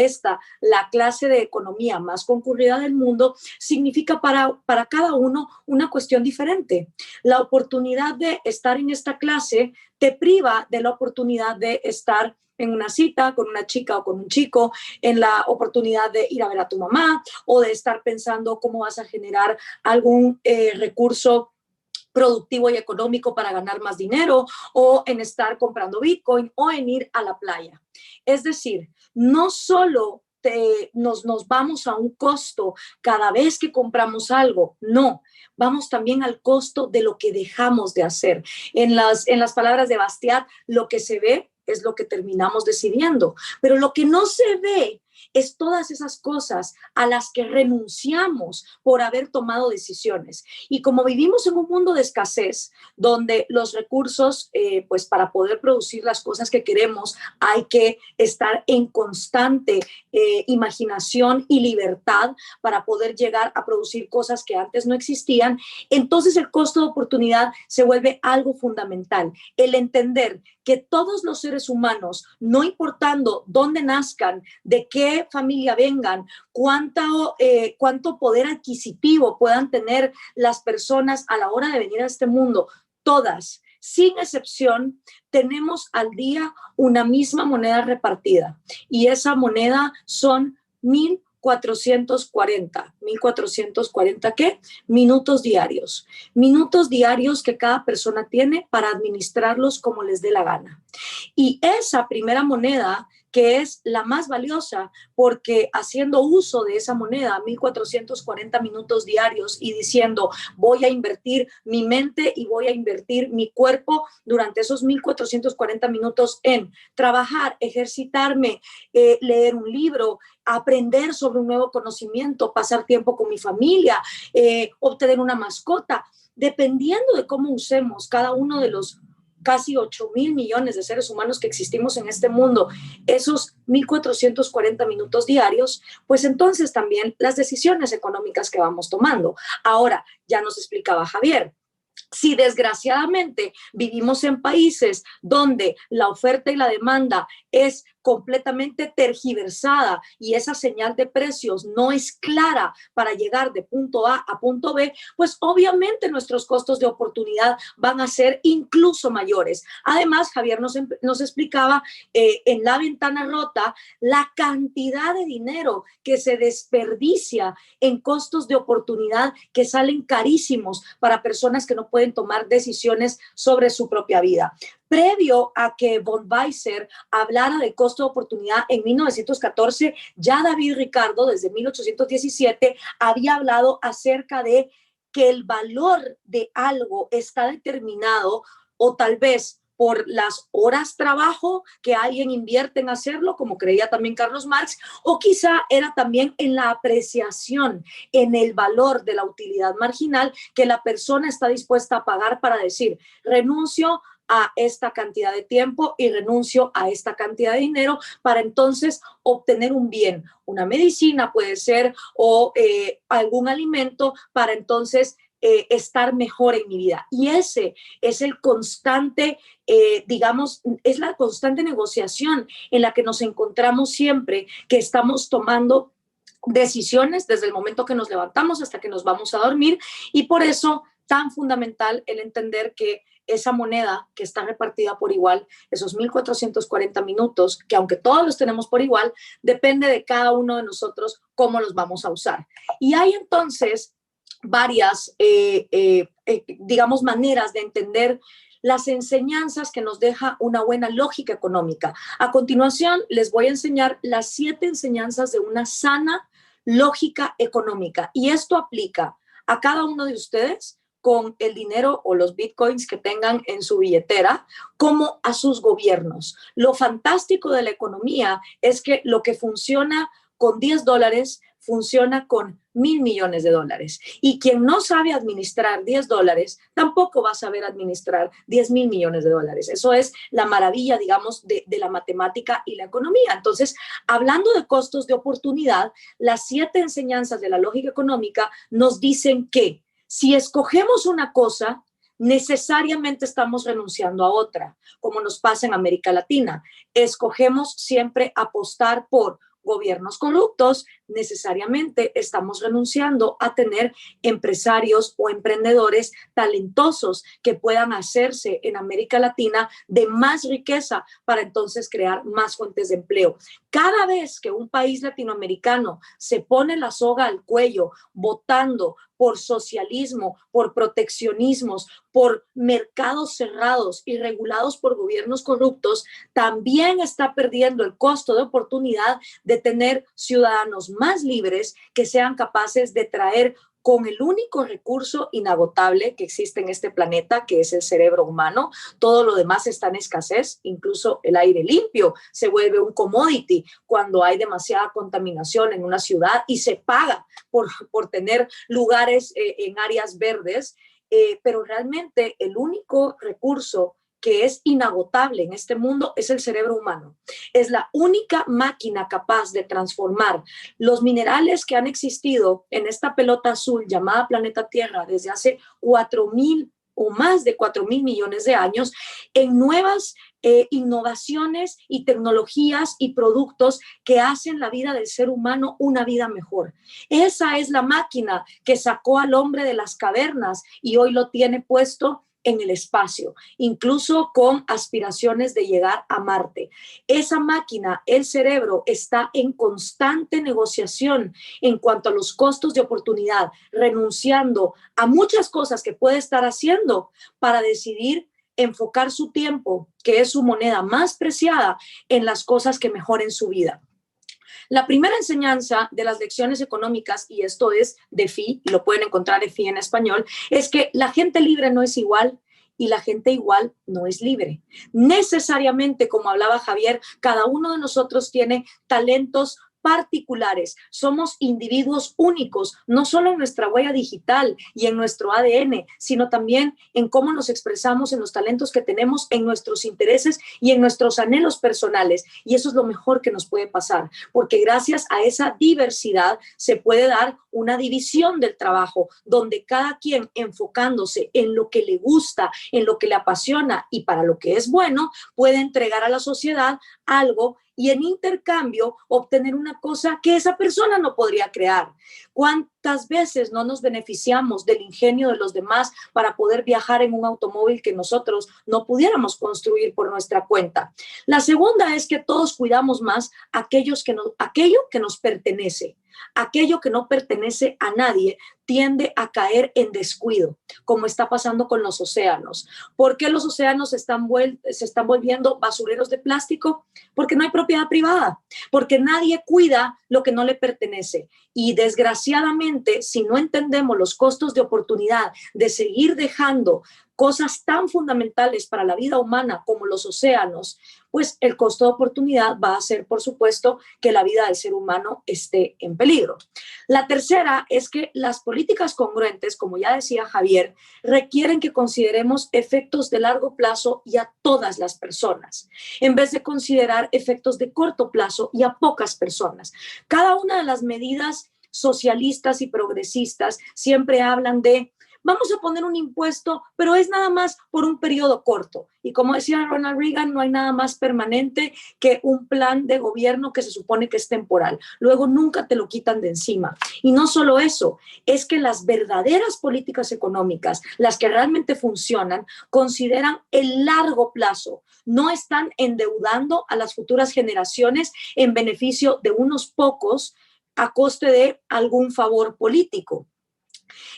la clase de economía más concurrida del mundo, significa para cada uno una cuestión diferente. La oportunidad de estar en esta clase te priva de la oportunidad de estar en una cita con una chica o con un chico, en la oportunidad de ir a ver a tu mamá o de estar pensando cómo vas a generar algún recurso productivo y económico para ganar más dinero, o en estar comprando Bitcoin o en ir a la playa. Es decir, no solo nos vamos a un costo cada vez que compramos algo, no, vamos también al costo de lo que dejamos de hacer. En las palabras de Bastiat, lo que se ve es lo que terminamos decidiendo, pero lo que no se ve es todas esas cosas a las que renunciamos por haber tomado decisiones. Y como vivimos en un mundo de escasez, donde los recursos, pues para poder producir las cosas que queremos, hay que estar en constante imaginación y libertad para poder llegar a producir cosas que antes no existían. Entonces el costo de oportunidad se vuelve algo fundamental. El entender que todos los seres humanos, no importando dónde nazcan, de qué familia vengan, cuánto poder adquisitivo puedan tener las personas a la hora de venir a este mundo, todas, sin excepción, tenemos al día una misma moneda repartida, y esa moneda son 1,440. ¿1,440 qué? Minutos diarios. Minutos diarios que cada persona tiene para administrarlos como les dé la gana. Y esa primera moneda, que es la más valiosa, porque haciendo uso de esa moneda, 1,440 minutos diarios, y diciendo, voy a invertir mi mente y voy a invertir mi cuerpo durante esos 1,440 minutos en trabajar, ejercitarme, leer un libro, aprender sobre un nuevo conocimiento, pasar tiempo con mi familia, obtener una mascota, dependiendo de cómo usemos cada uno de los casi 8,000 millones de seres humanos que existimos en este mundo, esos 1,440 minutos diarios, pues entonces también las decisiones económicas que vamos tomando. Ahora, ya nos explicaba Javier, si desgraciadamente vivimos en países donde la oferta y la demanda es completamente tergiversada y esa señal de precios no es clara para llegar de punto A a punto B, pues obviamente nuestros costos de oportunidad van a ser incluso mayores. Además, Javier nos explicaba en la ventana rota la cantidad de dinero que se desperdicia en costos de oportunidad que salen carísimos para personas que no pueden tomar decisiones sobre su propia vida. Previo a que von Weiser hablara de costo de oportunidad en 1914, ya David Ricardo, desde 1817, había hablado acerca de que el valor de algo está determinado, o tal vez por las horas trabajo que alguien invierte en hacerlo, como creía también Carlos Marx, o quizá era también en la apreciación, en el valor de la utilidad marginal que la persona está dispuesta a pagar para decir, renuncio a esta cantidad de tiempo y renuncio a esta cantidad de dinero para entonces obtener un bien, una medicina puede ser, o algún alimento para entonces estar mejor en mi vida. Y ese es el constante, digamos, es la constante negociación en la que nos encontramos siempre que estamos tomando decisiones desde el momento que nos levantamos hasta que nos vamos a dormir. Y por eso tan fundamental el entender que esa moneda que está repartida por igual, esos 1,440 minutos, que aunque todos los tenemos por igual, depende de cada uno de nosotros cómo los vamos a usar. Y hay entonces varias, digamos, maneras de entender las enseñanzas que nos deja una buena lógica económica. A continuación, les voy a enseñar las 7 enseñanzas de una sana lógica económica. Y esto aplica a cada uno de ustedes con el dinero o los bitcoins que tengan en su billetera, como a sus gobiernos. Lo fantástico de la economía es que lo que funciona con $10 funciona con 1,000 millones de dólares. Y quien no sabe administrar $10 tampoco va a saber administrar 10,000 millones de dólares. Eso es la maravilla, digamos, de la matemática y la economía. Entonces, hablando de costos de oportunidad, las 7 enseñanzas de la lógica económica nos dicen que si escogemos una cosa, necesariamente estamos renunciando a otra, como nos pasa en América Latina. Escogemos siempre apostar por gobiernos corruptos, necesariamente estamos renunciando a tener empresarios o emprendedores talentosos que puedan hacerse en América Latina de más riqueza para entonces crear más fuentes de empleo. Cada vez que un país latinoamericano se pone la soga al cuello votando por socialismo, por proteccionismos, por mercados cerrados y regulados por gobiernos corruptos, también está perdiendo el costo de oportunidad de tener ciudadanos más libres que sean capaces de traer con el único recurso inagotable que existe en este planeta, que es el cerebro humano. Todo lo demás está en escasez, incluso el aire limpio se vuelve un commodity cuando hay demasiada contaminación en una ciudad y se paga por tener lugares en áreas verdes, pero realmente el único recurso que es inagotable en este mundo es el cerebro humano. Es la única máquina capaz de transformar los minerales que han existido en esta pelota azul llamada planeta Tierra desde hace 4.000 o más de 4.000 millones de años en nuevas innovaciones y tecnologías y productos que hacen la vida del ser humano una vida mejor. Esa es la máquina que sacó al hombre de las cavernas y hoy lo tiene puesto en el espacio, incluso con aspiraciones de llegar a Marte. Esa máquina, el cerebro, está en constante negociación en cuanto a los costos de oportunidad, renunciando a muchas cosas que puede estar haciendo para decidir enfocar su tiempo, que es su moneda más preciada, en las cosas que mejoren su vida. La primera enseñanza de las lecciones económicas, y esto es de FI, y lo pueden encontrar de FI en español, es que la gente libre no es igual y la gente igual no es libre. Necesariamente, como hablaba Javier, cada uno de nosotros tiene talentos particulares, somos individuos únicos, no solo en nuestra huella digital y en nuestro ADN, sino también en cómo nos expresamos, en los talentos que tenemos, en nuestros intereses y en nuestros anhelos personales. Y eso es lo mejor que nos puede pasar, porque gracias a esa diversidad se puede dar una división del trabajo, donde cada quien enfocándose en lo que le gusta, en lo que le apasiona y para lo que es bueno, puede entregar a la sociedad algo y en intercambio obtener una cosa que esa persona no podría crear. ¿Cuántas veces no nos beneficiamos del ingenio de los demás para poder viajar en un automóvil que nosotros no pudiéramos construir por nuestra cuenta? La segunda es que todos cuidamos más aquello que nos pertenece. Aquello que no pertenece a nadie tiende a caer en descuido, como está pasando con los océanos. ¿Por qué los océanos se están volviendo basureros de plástico? Porque no hay propiedad privada, porque nadie cuida lo que no le pertenece. Y desgraciadamente, si no entendemos los costos de oportunidad de seguir dejando cosas tan fundamentales para la vida humana como los océanos, pues el costo de oportunidad va a hacer, por supuesto, que la vida del ser humano esté en peligro. La tercera es que las políticas congruentes, como ya decía Javier, requieren que consideremos efectos de largo plazo y a todas las personas, en vez de considerar efectos de corto plazo y a pocas personas. Cada una de las medidas socialistas y progresistas siempre hablan de vamos a poner un impuesto, pero es nada más por un periodo corto. Y como decía Ronald Reagan, no hay nada más permanente que un plan de gobierno que se supone que es temporal. Luego nunca te lo quitan de encima. Y no solo eso, es que las verdaderas políticas económicas, las que realmente funcionan, consideran el largo plazo. No están endeudando a las futuras generaciones en beneficio de unos pocos a coste de algún favor político.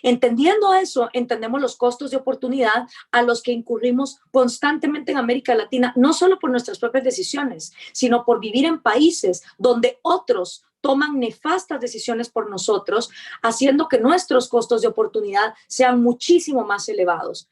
Entendiendo eso, entendemos los costos de oportunidad a los que incurrimos constantemente en América Latina, no solo por nuestras propias decisiones, sino por vivir en países donde otros toman nefastas decisiones por nosotros, haciendo que nuestros costos de oportunidad sean muchísimo más elevados.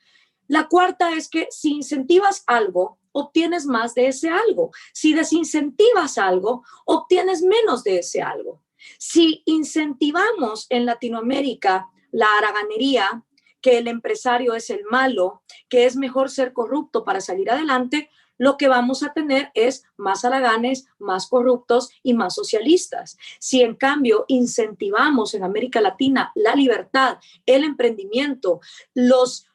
La cuarta es que si incentivas algo, obtienes más de ese algo. Si desincentivas algo, obtienes menos de ese algo. Si incentivamos en Latinoamérica la haraganería, que el empresario es el malo, que es mejor ser corrupto para salir adelante, lo que vamos a tener es más haraganes, más corruptos y más socialistas. Si en cambio incentivamos en América Latina la libertad, el emprendimiento,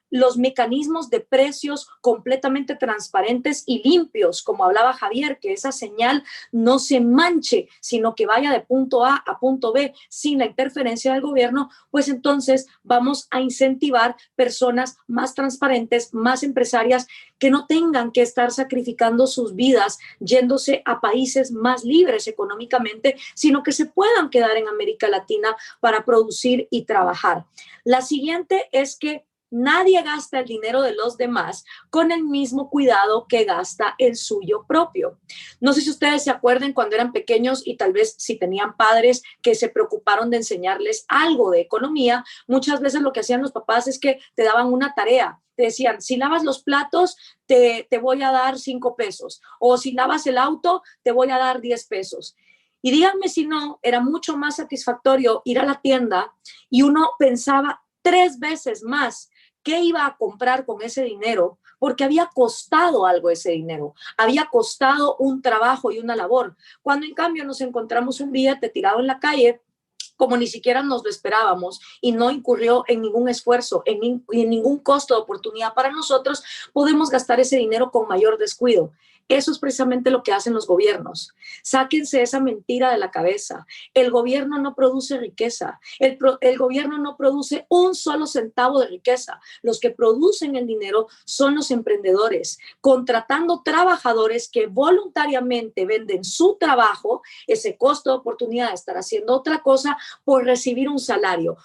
los mecanismos de precios completamente transparentes y limpios, como hablaba Javier, que esa señal no se manche, sino que vaya de punto A a punto B sin la interferencia del gobierno, pues entonces vamos a incentivar personas más transparentes, más empresarias, que no tengan que estar sacrificando sus vidas yéndose a países más libres económicamente, sino que se puedan quedar en América Latina para producir y trabajar. La siguiente es que Nadie gasta el dinero de los demás con el mismo cuidado que gasta el suyo propio. No sé si ustedes se acuerdan cuando eran pequeños y tal vez si tenían padres que se preocuparon de enseñarles algo de economía, muchas veces lo que hacían los papás es que te daban una tarea. Te decían, si lavas los platos, te voy a dar 5 pesos. O si lavas el auto, te voy a dar 10 pesos. Y díganme si no, era mucho más satisfactorio ir a la tienda y uno pensaba 3 veces más qué iba a comprar con ese dinero, porque había costado algo ese dinero, había costado un trabajo y una labor. Cuando en cambio nos encontramos un billete tirado en la calle, como ni siquiera nos lo esperábamos y no incurrió en ningún esfuerzo, en ningún costo de oportunidad para nosotros, podemos gastar ese dinero con mayor descuido. Eso es precisamente lo que hacen los gobiernos. Sáquense esa mentira de la cabeza. El gobierno no produce riqueza. El gobierno no produce un solo centavo de riqueza. Los que producen el dinero son los emprendedores, contratando trabajadores que voluntariamente venden su trabajo, ese costo de oportunidad de estar haciendo otra cosa, por recibir un salario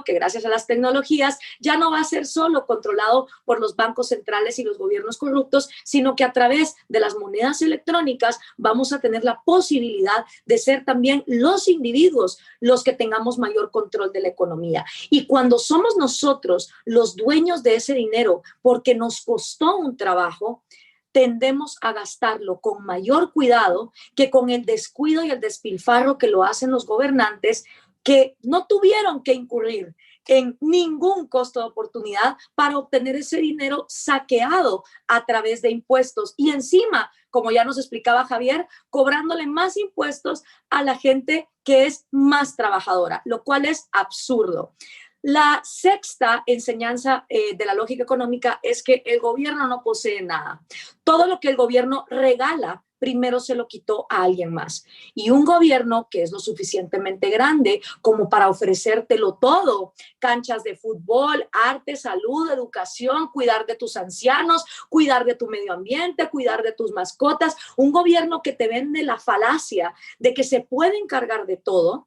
que gracias a las tecnologías ya no va a ser solo controlado por los bancos centrales y los gobiernos corruptos, sino que a través de las monedas electrónicas vamos a tener la posibilidad de ser también los individuos los que tengamos mayor control de la economía. Y cuando somos nosotros los dueños de ese dinero porque nos costó un trabajo, tendemos a gastarlo con mayor cuidado que con el descuido y el despilfarro que lo hacen los gobernantes, que no tuvieron que incurrir en ningún costo de oportunidad para obtener ese dinero saqueado a través de impuestos. Y encima, como ya nos explicaba Javier, cobrándole más impuestos a la gente que es más trabajadora, lo cual es absurdo. La sexta enseñanza de la lógica económica es que el gobierno no posee nada. Todo lo que el gobierno regala, primero se lo quitó a alguien más. Y un gobierno que es lo suficientemente grande como para ofrecértelo todo, canchas de fútbol, arte, salud, educación, cuidar de tus ancianos, cuidar de tu medio ambiente, cuidar de tus mascotas, un gobierno que te vende la falacia de que se puede encargar de todo,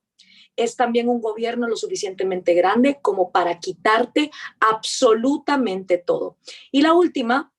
es también un gobierno lo suficientemente grande como para quitarte absolutamente todo. Y la última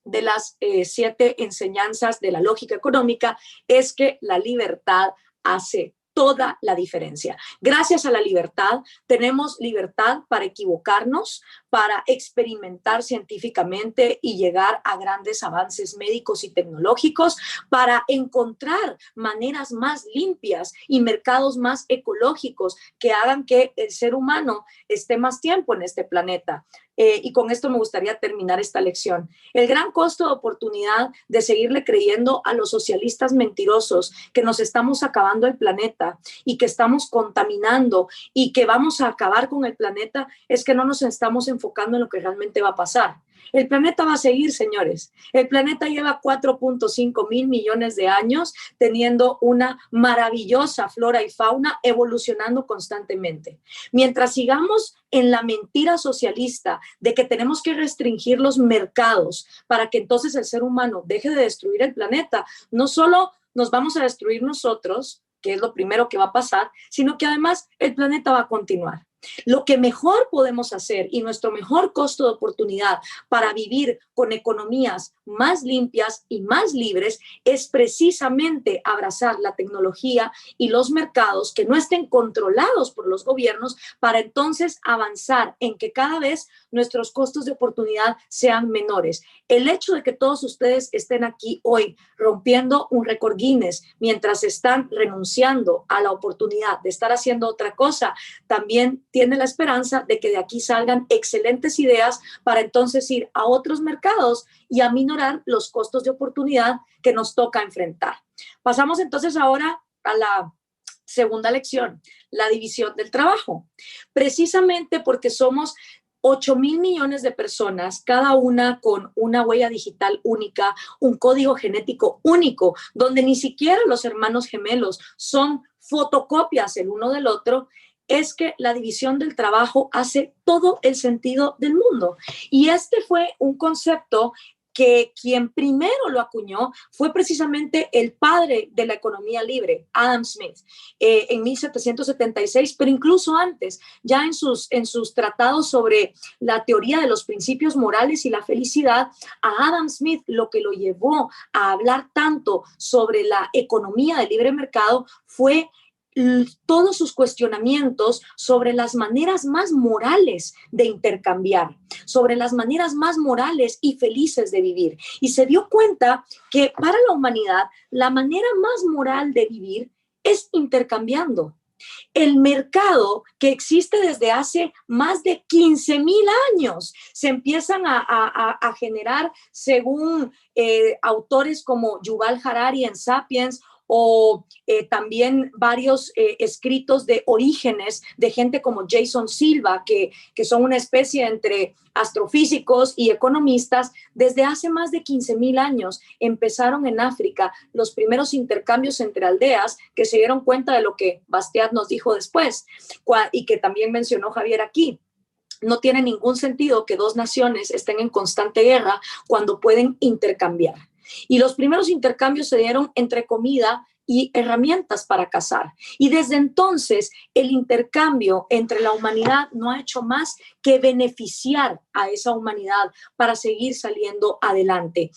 de las 7 enseñanzas de la lógica económica es que la libertad hace toda la diferencia. Gracias a la libertad, tenemos libertad para equivocarnos, para experimentar científicamente y llegar a grandes avances médicos y tecnológicos, para encontrar maneras más limpias y mercados más ecológicos que hagan que el ser humano esté más tiempo en este planeta. Y con esto me gustaría terminar esta lección. El gran costo de oportunidad de seguirle creyendo a los socialistas mentirosos que nos estamos acabando el planeta y que estamos contaminando y que vamos a acabar con el planeta es que no nos estamos enfocando en lo que realmente va a pasar. El planeta va a seguir, señores. El planeta lleva 4.5 mil millones de años teniendo una maravillosa flora y fauna evolucionando constantemente. Mientras sigamos en la mentira socialista de que tenemos que restringir los mercados para que entonces el ser humano deje de destruir el planeta, no solo nos vamos a destruir nosotros, que es lo primero que va a pasar, sino que además el planeta va a continuar. Lo que mejor podemos hacer y nuestro mejor costo de oportunidad para vivir con economías más limpias y más libres es precisamente abrazar la tecnología y los mercados que no estén controlados por los gobiernos para entonces avanzar en que cada vez nuestros costos de oportunidad sean menores. El hecho de que todos ustedes estén aquí hoy rompiendo un récord Guinness mientras están renunciando a la oportunidad de estar haciendo otra cosa, también tiene la esperanza de que de aquí salgan excelentes ideas para entonces ir a otros mercados y aminorar los costos de oportunidad que nos toca enfrentar. Pasamos entonces ahora a la segunda lección, la división del trabajo. Precisamente porque somos 8 mil millones de personas, cada una con una huella digital única, un código genético único, donde ni siquiera los hermanos gemelos son fotocopias el uno del otro, es que la división del trabajo hace todo el sentido del mundo. Y este fue un concepto que quien primero lo acuñó fue precisamente el padre de la economía libre, Adam Smith, en 1776, pero incluso antes, ya en sus tratados sobre la teoría de los principios morales y la felicidad, a Adam Smith lo que lo llevó a hablar tanto sobre la economía de libre mercado fue todos sus cuestionamientos sobre las maneras más morales de intercambiar, sobre las maneras más morales y felices de vivir. Y se dio cuenta que para la humanidad la manera más moral de vivir es intercambiando. El mercado que existe desde hace más de 15,000 años se empiezan a generar según autores como Yuval Harari en Sapiens, o también varios escritos de Orígenes de gente como Jason Silva, que son una especie entre astrofísicos y economistas. Desde hace más de 15,000 años empezaron en África los primeros intercambios entre aldeas que se dieron cuenta de lo que Bastiat nos dijo después y que también mencionó Javier aquí. No tiene ningún sentido que dos naciones estén en constante guerra cuando pueden intercambiar. Y los primeros intercambios se dieron entre comida y herramientas para cazar. Y desde entonces el intercambio entre la humanidad no ha hecho más que beneficiar a esa humanidad para seguir saliendo adelante.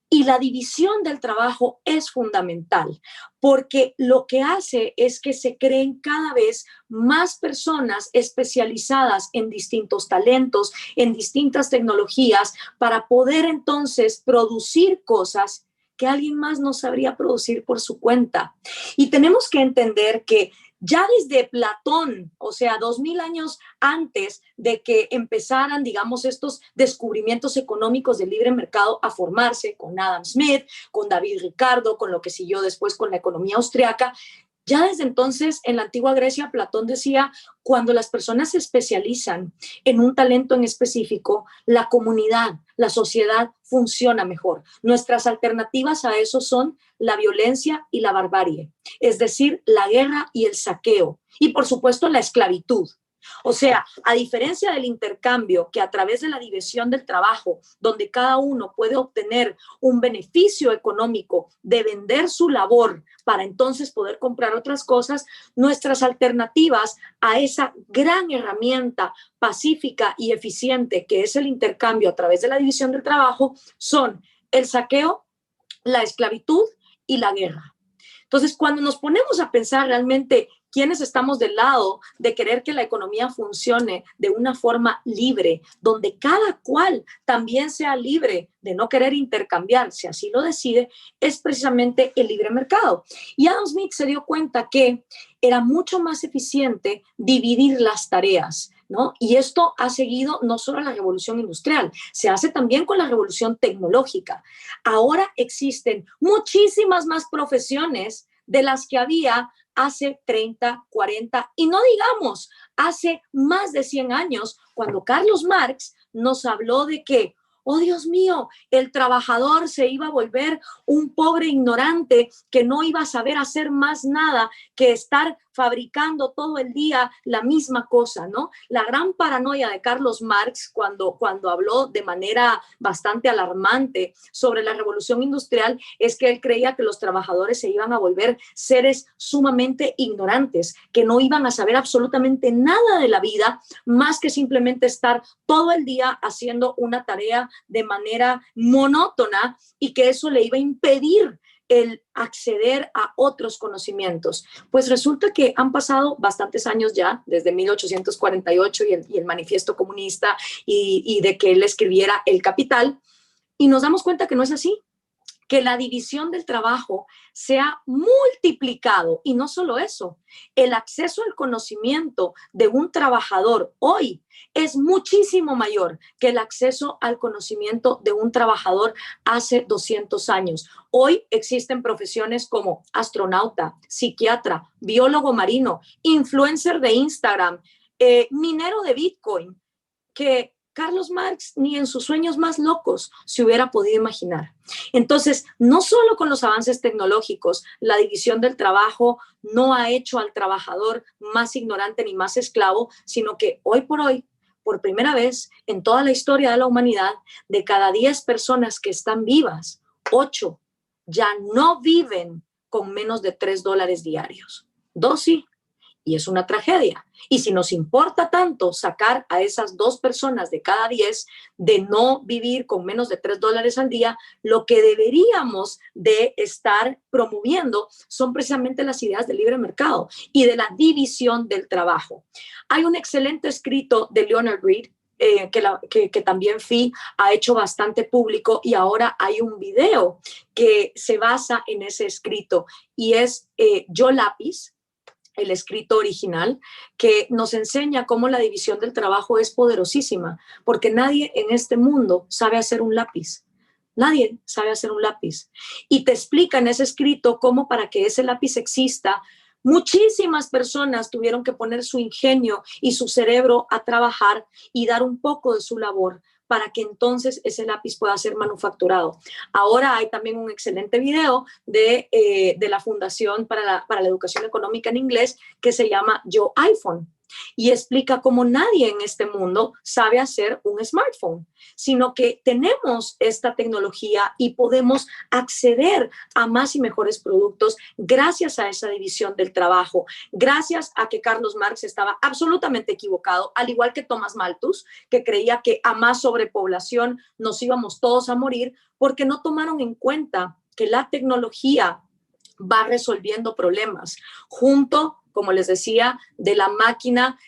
Y la división del trabajo es fundamental, porque lo que hace es que se creen cada vez más personas especializadas en distintos talentos, en distintas tecnologías, para poder entonces producir cosas que alguien más no sabría producir por su cuenta. Y tenemos que entender que ya desde Platón, o sea, 2000 años antes de que empezaran, digamos, estos descubrimientos económicos del libre mercado a formarse con Adam Smith, con David Ricardo, con lo que siguió después con la economía austriaca, ya desde entonces en la antigua Grecia Platón decía, cuando las personas se especializan en un talento en específico, la comunidad, la sociedad funciona mejor. Nuestras alternativas a eso son la violencia y la barbarie, es decir, la guerra y el saqueo, y por supuesto la esclavitud. O sea, a diferencia del intercambio, que a través de la división del trabajo, donde cada uno puede obtener un beneficio económico de vender su labor para entonces poder comprar otras cosas, nuestras alternativas a esa gran herramienta pacífica y eficiente que es el intercambio a través de la división del trabajo son el saqueo, la esclavitud y la guerra. Entonces, cuando nos ponemos a pensar realmente quiénes estamos del lado de querer que la economía funcione de una forma libre, donde cada cual también sea libre de no querer intercambiar, si así lo decide, es precisamente el libre mercado. Y Adam Smith se dio cuenta que era mucho más eficiente dividir las tareas, ¿no? Y esto ha seguido no solo la revolución industrial, se hace también con la revolución tecnológica. Ahora existen muchísimas más profesiones de las que había hace 30, 40 y no digamos hace más de 100 años, cuando Carlos Marx nos habló de que, oh Dios mío, el trabajador se iba a volver un pobre ignorante que no iba a saber hacer más nada que estar fabricando todo el día la misma cosa, ¿no? La gran paranoia de Carlos Marx cuando habló de manera bastante alarmante sobre la revolución industrial es que él creía que los trabajadores se iban a volver seres sumamente ignorantes, que no iban a saber absolutamente nada de la vida más que simplemente estar todo el día haciendo una tarea de manera monótona y que eso le iba a impedir el acceder a otros conocimientos. Pues resulta que han pasado bastantes años ya, desde 1848 y el manifiesto comunista y de que él escribiera El Capital, y nos damos cuenta que no es así, que la división del trabajo se ha multiplicado y no solo eso, el acceso al conocimiento de un trabajador hoy es muchísimo mayor que el acceso al conocimiento de un trabajador hace 200 años. Hoy existen profesiones como astronauta, psiquiatra, biólogo marino, influencer de Instagram, minero de Bitcoin, que Carlos Marx ni en sus sueños más locos se hubiera podido imaginar. Entonces, no solo con los avances tecnológicos, la división del trabajo no ha hecho al trabajador más ignorante ni más esclavo, sino que hoy por hoy, por primera vez en toda la historia de la humanidad, de cada 10 personas que están vivas, 8 ya no viven con menos de $3 diarios. 2 sí, y es una tragedia. Y si nos importa tanto sacar a esas 2 personas de cada 10 de no vivir con menos de $3 al día, lo que deberíamos de estar promoviendo son precisamente las ideas del libre mercado y de la división del trabajo. Hay un excelente escrito de Leonard Read, que también FI ha hecho bastante público, y ahora hay un video que se basa en ese escrito, y es Yo Lápiz, el escrito original, que nos enseña cómo la división del trabajo es poderosísima, porque nadie en este mundo sabe hacer un lápiz. Nadie sabe hacer un lápiz. Y te explica en ese escrito cómo, para que ese lápiz exista, muchísimas personas tuvieron que poner su ingenio y su cerebro a trabajar y dar un poco de su labor para que entonces ese lápiz pueda ser manufacturado. Ahora hay también un excelente video de la Fundación para la Educación Económica en Inglés, que se llama Yo iPhone, y explica cómo nadie en este mundo sabe hacer un smartphone, sino que tenemos esta tecnología y podemos acceder a más y mejores productos gracias a esa división del trabajo, gracias a que Carlos Marx estaba absolutamente equivocado, al igual que Thomas Malthus, que creía que a más sobrepoblación nos íbamos todos a morir, porque no tomaron en cuenta que la tecnología va resolviendo problemas junto, como les decía, de la máquina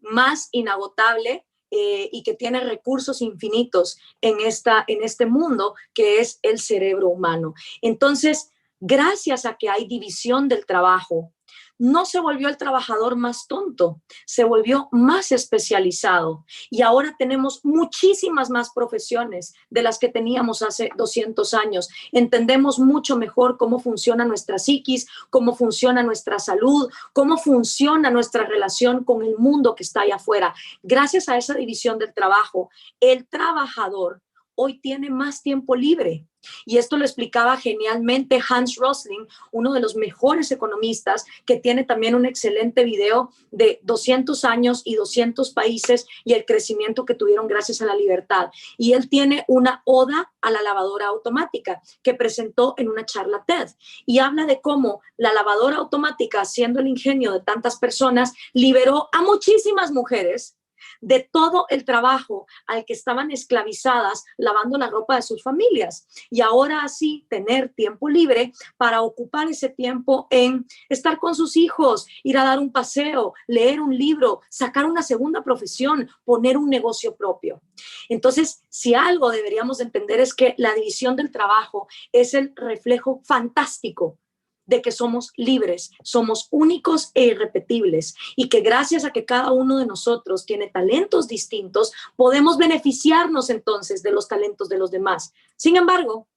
más inagotable y que tiene recursos infinitos en este mundo, que es el cerebro humano. Entonces, gracias a que hay división del trabajo, no se volvió el trabajador más tonto, se volvió más especializado, y ahora tenemos muchísimas más profesiones de las que teníamos hace 200 años. Entendemos mucho mejor cómo funciona nuestra psiquis, cómo funciona nuestra salud, cómo funciona nuestra relación con el mundo que está allá afuera. Gracias a esa división del trabajo, el trabajador hoy tiene más tiempo libre. Y esto lo explicaba genialmente Hans Rosling, uno de los mejores economistas, que tiene también un excelente video de 200 años y 200 países y el crecimiento que tuvieron gracias a la libertad. Y él tiene una oda a la lavadora automática que presentó en una charla TED, y habla de cómo la lavadora automática, siendo el ingenio de tantas personas, liberó a muchísimas mujeres de todo el trabajo al que estaban esclavizadas lavando la ropa de sus familias, y ahora así tener tiempo libre para ocupar ese tiempo en estar con sus hijos, ir a dar un paseo, leer un libro, sacar una segunda profesión, poner un negocio propio. Entonces, si algo deberíamos entender es que la división del trabajo es el reflejo fantástico de que somos libres, somos únicos e irrepetibles, y que gracias a que cada uno de nosotros tiene talentos distintos, podemos beneficiarnos entonces de los talentos de los demás. Sin embargo,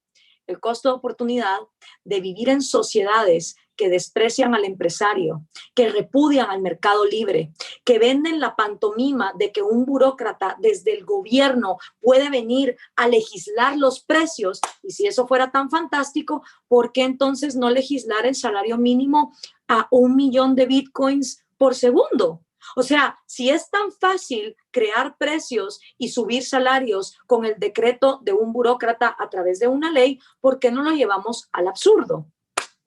el costo de oportunidad de vivir en sociedades que desprecian al empresario, que repudian al mercado libre, que venden la pantomima de que un burócrata desde el gobierno puede venir a legislar los precios, y si eso fuera tan fantástico, ¿por qué entonces no legislar el salario mínimo a 1 millón de bitcoins por segundo? O sea, si es tan fácil crear precios y subir salarios con el decreto de un burócrata a través de una ley, ¿por qué no lo llevamos al absurdo?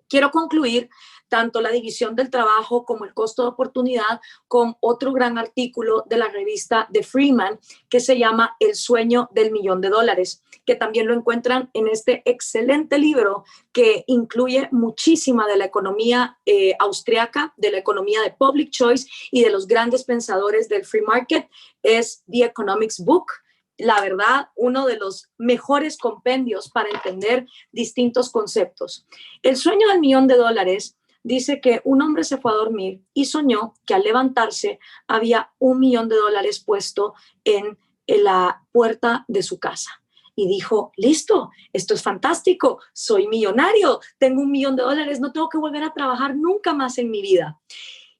Quiero concluir tanto la división del trabajo como el costo de oportunidad con otro gran artículo de la revista de Freeman, que se llama El sueño del $1.000.000, que también lo encuentran en este excelente libro que incluye muchísima de la economía austriaca, de la economía de public choice y de los grandes pensadores del free market. Es The Economics Book. La verdad, uno de los mejores compendios para entender distintos conceptos. El sueño del $1.000.000 dice que un hombre se fue a dormir y soñó que al levantarse había $1 millón puesto en la puerta de su casa. Y dijo, listo, esto es fantástico, soy millonario, tengo $1 millón, no tengo que volver a trabajar nunca más en mi vida.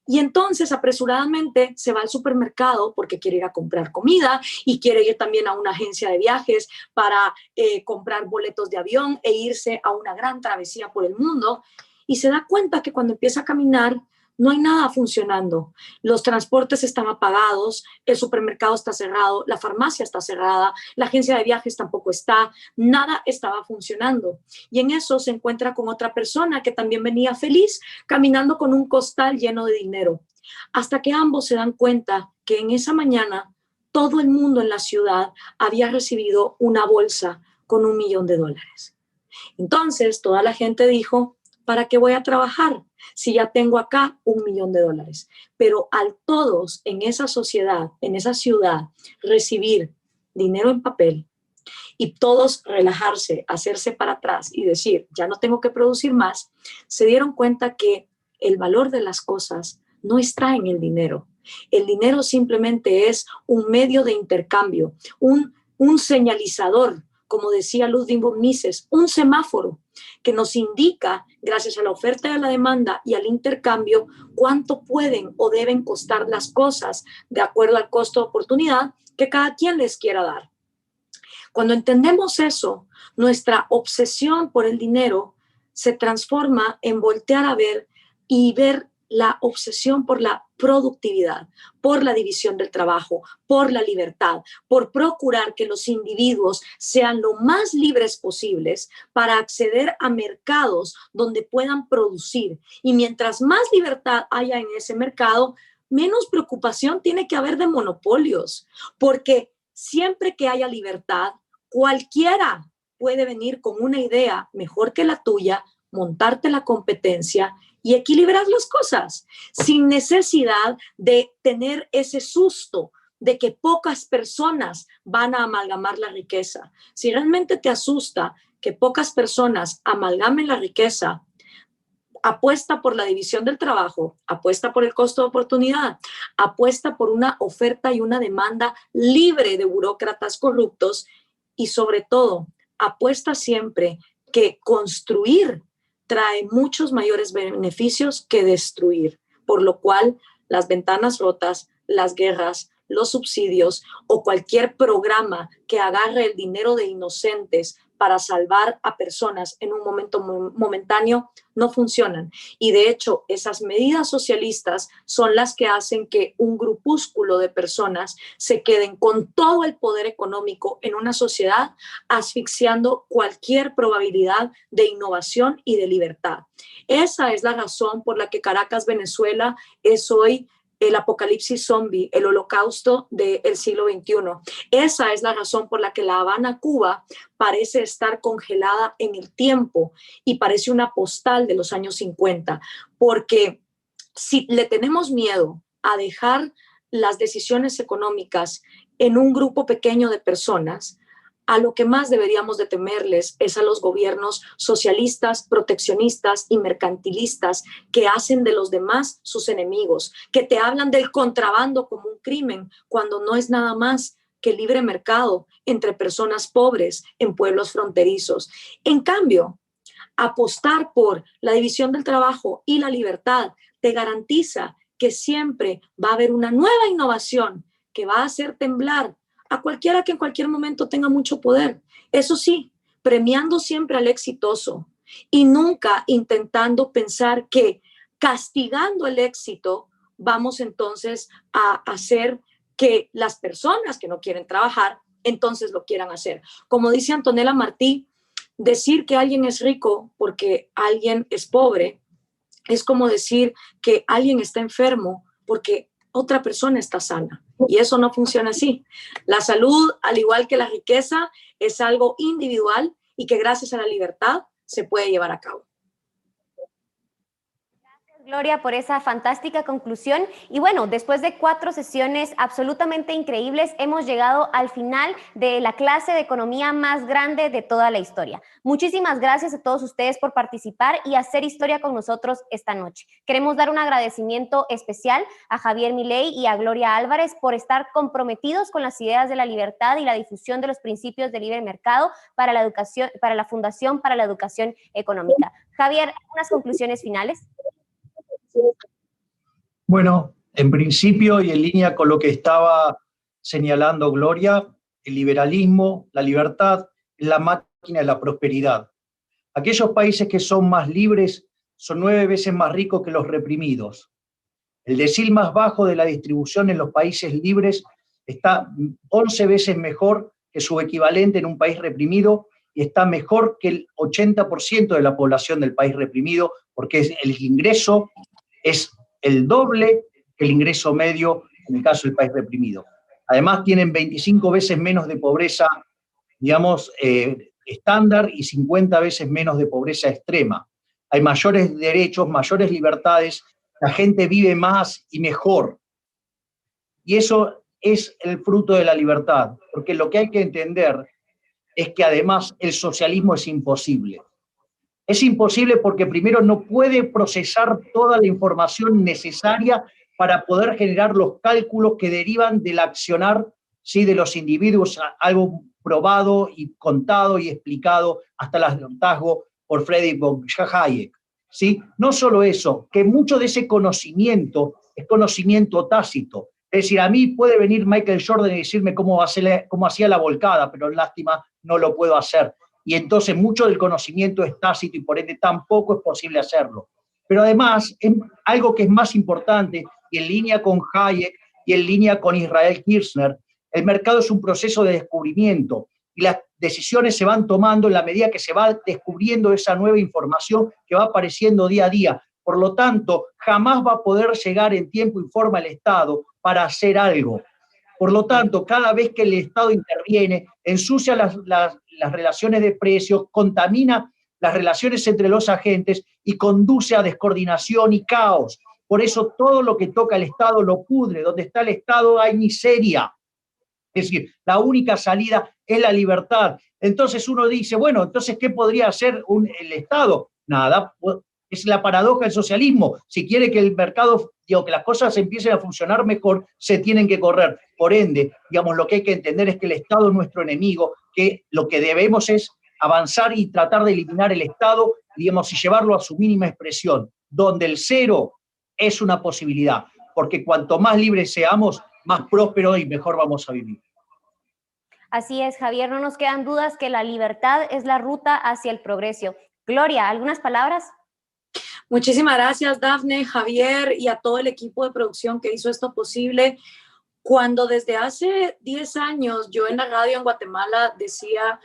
Y entonces apresuradamente se va al supermercado porque quiere ir a comprar comida y quiere ir también a una agencia de viajes para comprar boletos de avión e irse a una gran travesía por el mundo. Y se da cuenta que cuando empieza a caminar no hay nada funcionando. Los transportes están apagados, el supermercado está cerrado, la farmacia está cerrada, la agencia de viajes tampoco está, nada estaba funcionando. Y en eso se encuentra con otra persona que también venía feliz, caminando con un costal lleno de dinero. Hasta que ambos se dan cuenta que en esa mañana todo el mundo en la ciudad había recibido una bolsa con $1.000.000. Entonces toda la gente dijo, ¿para qué voy a trabajar si ya tengo acá $1.000.000? Pero al todos en esa sociedad, en esa ciudad, recibir dinero en papel y todos relajarse, hacerse para atrás y decir, ya no tengo que producir más, se dieron cuenta que el valor de las cosas no está en el dinero. El dinero simplemente es un medio de intercambio, un señalizador, como decía Ludwig von Mises, un semáforo que nos indica, gracias a la oferta y a la demanda y al intercambio, cuánto pueden o deben costar las cosas de acuerdo al costo de oportunidad que cada quien les quiera dar. Cuando entendemos eso, nuestra obsesión por el dinero se transforma en voltear a ver y ver la obsesión por la productividad, por la división del trabajo, por la libertad, por procurar que los individuos sean lo más libres posibles para acceder a mercados donde puedan producir. Y mientras más libertad haya en ese mercado, menos preocupación tiene que haber de monopolios, porque siempre que haya libertad, cualquiera puede venir con una idea mejor que la tuya, montarte la competencia y equilibrar las cosas sin necesidad de tener ese susto de que pocas personas van a amalgamar la riqueza. Si realmente te asusta que pocas personas amalgamen la riqueza, apuesta por la división del trabajo, apuesta por el costo de oportunidad, apuesta por una oferta y una demanda libre de burócratas corruptos y sobre todo, apuesta siempre que construir trae muchos mayores beneficios que destruir, por lo cual las ventanas rotas, las guerras, los subsidios o cualquier programa que agarre el dinero de inocentes para salvar a personas en un momento momentáneo no funcionan. Y de hecho, esas medidas socialistas son las que hacen que un grupúsculo de personas se queden con todo el poder económico en una sociedad, asfixiando cualquier probabilidad de innovación y de libertad. Esa es la razón por la que Caracas, Venezuela, es hoy el apocalipsis zombie, el holocausto del siglo XXI. Esa es la razón por la que La Habana, Cuba, parece estar congelada en el tiempo y parece una postal de los años 50, porque si le tenemos miedo a dejar las decisiones económicas en un grupo pequeño de personas, a lo que más deberíamos de temerles es a los gobiernos socialistas, proteccionistas y mercantilistas que hacen de los demás sus enemigos, que te hablan del contrabando como un crimen cuando no es nada más que libre mercado entre personas pobres en pueblos fronterizos. En cambio, apostar por la división del trabajo y la libertad te garantiza que siempre va a haber una nueva innovación que va a hacer temblar a cualquiera que en cualquier momento tenga mucho poder. Eso sí, premiando siempre al exitoso y nunca intentando pensar que castigando el éxito vamos entonces a hacer que las personas que no quieren trabajar entonces lo quieran hacer. Como dice Antonella Martí, decir que alguien es rico porque alguien es pobre es como decir que alguien está enfermo porque otra persona está sana. Y eso no funciona así. La salud, al igual que la riqueza, es algo individual y que gracias a la libertad se puede llevar a cabo. Gloria, por esa fantástica conclusión. Y bueno, después de 4 sesiones absolutamente increíbles, hemos llegado al final de la clase de economía más grande de toda la historia. Muchísimas gracias a todos ustedes por participar y hacer historia con nosotros esta noche. Queremos dar un agradecimiento especial a Javier Milei y a Gloria Álvarez por estar comprometidos con las ideas de la libertad y la difusión de los principios de libre mercado para la educación, para la Fundación para la Educación Económica. Javier, ¿algunas conclusiones finales? Bueno, en principio y en línea con lo que estaba señalando Gloria, el liberalismo, la libertad, es la máquina de la prosperidad. Aquellos países que son más libres son 9 veces más ricos que los reprimidos. El decil más bajo de la distribución en los países libres está 11 veces mejor que su equivalente en un país reprimido y está mejor que el 80% de la población del país reprimido, porque el ingreso es el doble que el ingreso medio en el caso del país reprimido. Además, tienen 25 veces menos de pobreza, digamos, estándar y 50 veces menos de pobreza extrema. Hay mayores derechos, mayores libertades, la gente vive más y mejor. Y eso es el fruto de la libertad, porque lo que hay que entender es que además el socialismo es imposible. Es imposible porque primero no puede procesar toda la información necesaria para poder generar los cálculos que derivan del accionar, ¿sí?, de los individuos, algo probado y contado y explicado hasta el hartazgo por Friedrich von Hayek, ¿sí? No solo eso, que mucho de ese conocimiento es conocimiento tácito. Es decir, a mí puede venir Michael Jordan y decirme cómo hacía la volcada, pero lástima, no lo puedo hacer. Y entonces mucho del conocimiento es tácito y por ende tampoco es posible hacerlo. Pero además, algo que es más importante, y en línea con Hayek y en línea con Israel Kirzner, el mercado es un proceso de descubrimiento y las decisiones se van tomando en la medida que se va descubriendo esa nueva información que va apareciendo día a día. Por lo tanto, jamás va a poder llegar en tiempo y forma el Estado para hacer algo. Por lo tanto, cada vez que el Estado interviene, ensucia las relaciones de precios, contamina las relaciones entre los agentes y conduce a descoordinación y caos. Por eso todo lo que toca el Estado lo pudre. Donde está el Estado hay miseria. Es decir, la única salida es la libertad. Entonces uno dice, bueno, entonces, ¿qué podría hacer el Estado? Nada. Es la paradoja del socialismo. Si quiere que el mercado, que las cosas empiecen a funcionar mejor, se tienen que correr. Por ende, digamos, lo que hay que entender es que el Estado es nuestro enemigo, que lo que debemos es avanzar y tratar de eliminar el Estado, digamos, y llevarlo a su mínima expresión, donde el cero es una posibilidad, porque cuanto más libres seamos, más prósperos y mejor vamos a vivir. Así es, Javier, no nos quedan dudas que la libertad es la ruta hacia el progreso. Gloria, ¿algunas palabras? Muchísimas gracias, Dafne, Javier y a todo el equipo de producción que hizo esto posible. Cuando desde hace 10 años yo en la radio en Guatemala decía,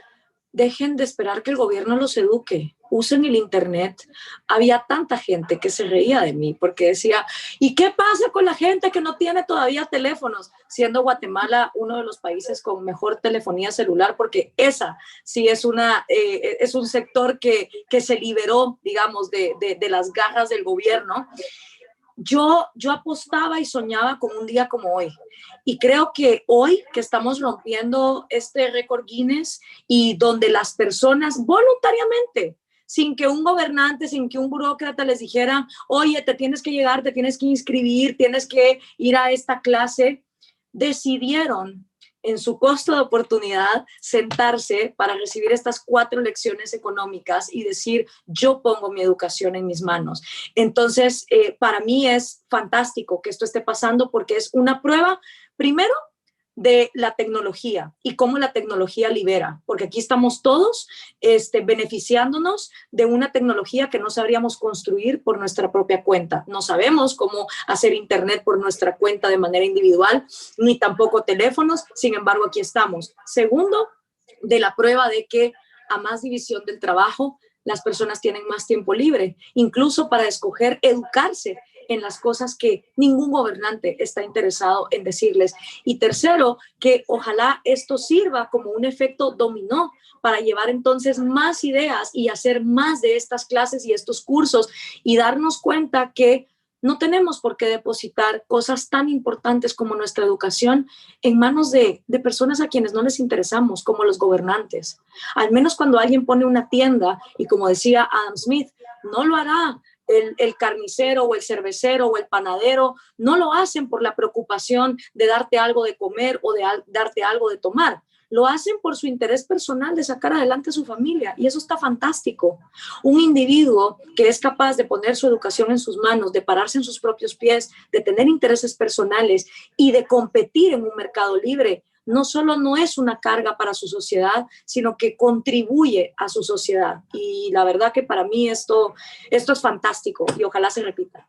dejen de esperar que el gobierno los eduque, usen el internet, había tanta gente que se reía de mí porque decía, ¿y qué pasa con la gente que no tiene todavía teléfonos? Siendo Guatemala uno de los países con mejor telefonía celular, porque esa sí es un sector que se liberó, digamos, de las garras del gobierno. Yo apostaba y soñaba con un día como hoy. Y creo que hoy que estamos rompiendo este récord Guinness y donde las personas voluntariamente, sin que un gobernante, sin que un burócrata les dijera, oye, te tienes que llegar, te tienes que inscribir, tienes que ir a esta clase, decidieron en su costo de oportunidad sentarse para recibir estas 4 lecciones económicas y decir, yo pongo mi educación en mis manos. Entonces, para mí es fantástico que esto esté pasando porque es una prueba, primero, de la tecnología y cómo la tecnología libera, porque aquí estamos todos beneficiándonos de una tecnología que no sabríamos construir por nuestra propia cuenta. No sabemos cómo hacer internet por nuestra cuenta de manera individual, ni tampoco teléfonos, sin embargo aquí estamos. Segundo, de la prueba de que a más división del trabajo, las personas tienen más tiempo libre, incluso para escoger educarse en las cosas que ningún gobernante está interesado en decirles. Y tercero, que ojalá esto sirva como un efecto dominó para llevar entonces más ideas y hacer más de estas clases y estos cursos y darnos cuenta que no tenemos por qué depositar cosas tan importantes como nuestra educación en manos de personas a quienes no les interesamos, como los gobernantes. Al menos cuando alguien pone una tienda, y como decía Adam Smith, no lo hará el carnicero o el cervecero o el panadero, no lo hacen por la preocupación de darte algo de comer o de darte algo de tomar. Lo hacen por su interés personal de sacar adelante a su familia y eso está fantástico. Un individuo que es capaz de poner su educación en sus manos, de pararse en sus propios pies, de tener intereses personales y de competir en un mercado libre, no solo no es una carga para su sociedad, sino que contribuye a su sociedad. Y la verdad que para mí esto es fantástico y ojalá se repita.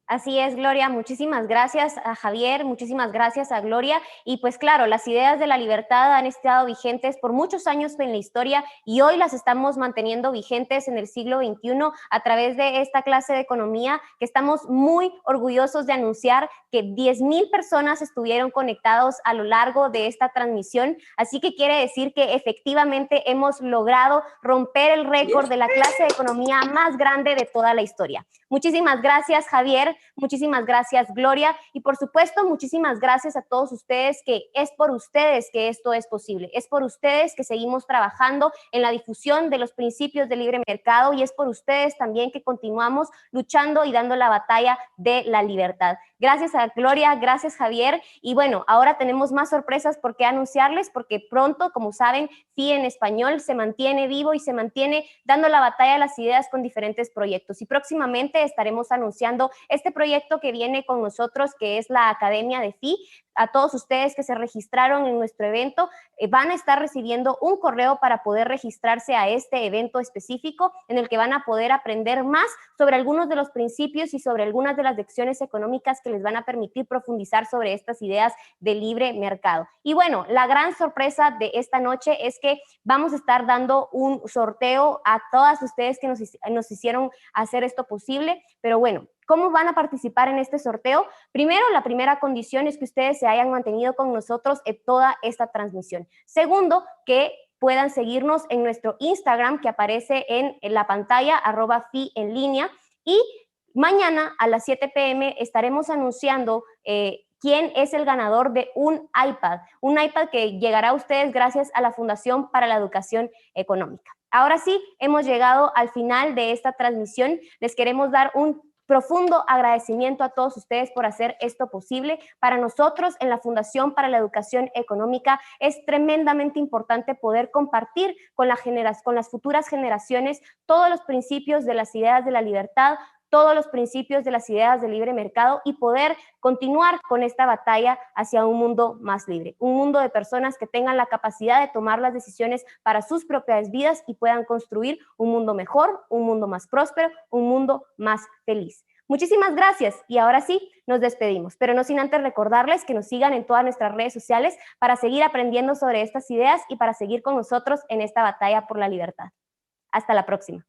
Así es, Gloria. Muchísimas gracias a Javier, muchísimas gracias a Gloria. Y pues claro, las ideas de la libertad han estado vigentes por muchos años en la historia y hoy las estamos manteniendo vigentes en el siglo XXI a través de esta clase de economía que estamos muy orgullosos de anunciar que 10,000 personas estuvieron conectados a lo largo de esta transmisión. Así que quiere decir que efectivamente hemos logrado romper el récord de la clase de economía más grande de toda la historia. Muchísimas gracias, Javier. Muchísimas gracias, Gloria. Y por supuesto, muchísimas gracias a todos ustedes, que es por ustedes que esto es posible. Es por ustedes que seguimos trabajando en la difusión de los principios del libre mercado y es por ustedes también que continuamos luchando y dando la batalla de la libertad. Gracias a Gloria, gracias Javier. Y bueno, ahora tenemos más sorpresas por qué anunciarles, porque pronto, como saben, FI en español se mantiene vivo y se mantiene dando la batalla de las ideas con diferentes proyectos. Y próximamente estaremos anunciando este proyecto que viene con nosotros, que es la Academia de FI. A todos ustedes que se registraron en nuestro evento, van a estar recibiendo un correo para poder registrarse a este evento específico en el que van a poder aprender más sobre algunos de los principios y sobre algunas de las lecciones económicas que les van a permitir profundizar sobre estas ideas de libre mercado. Y bueno, la gran sorpresa de esta noche es que vamos a estar dando un sorteo a todas ustedes que nos hicieron hacer esto posible, pero bueno, ¿cómo van a participar en este sorteo? Primero, la primera condición es que ustedes se hayan mantenido con nosotros en toda esta transmisión. Segundo, que puedan seguirnos en nuestro Instagram que aparece en la pantalla, @FI en línea. Y mañana a las 7 p.m. estaremos anunciando quién es el ganador de un iPad que llegará a ustedes gracias a la Fundación para la Educación Económica. Ahora sí, hemos llegado al final de esta transmisión. Les queremos dar un profundo agradecimiento a todos ustedes por hacer esto posible. Para nosotros en la Fundación para la Educación Económica es tremendamente importante poder compartir con las futuras generaciones todos los principios de las ideas de la libertad, todos los principios de las ideas del libre mercado y poder continuar con esta batalla hacia un mundo más libre, un mundo de personas que tengan la capacidad de tomar las decisiones para sus propias vidas y puedan construir un mundo mejor, un mundo más próspero, un mundo más feliz. Muchísimas gracias y ahora sí, nos despedimos, pero no sin antes recordarles que nos sigan en todas nuestras redes sociales para seguir aprendiendo sobre estas ideas y para seguir con nosotros en esta batalla por la libertad. Hasta la próxima.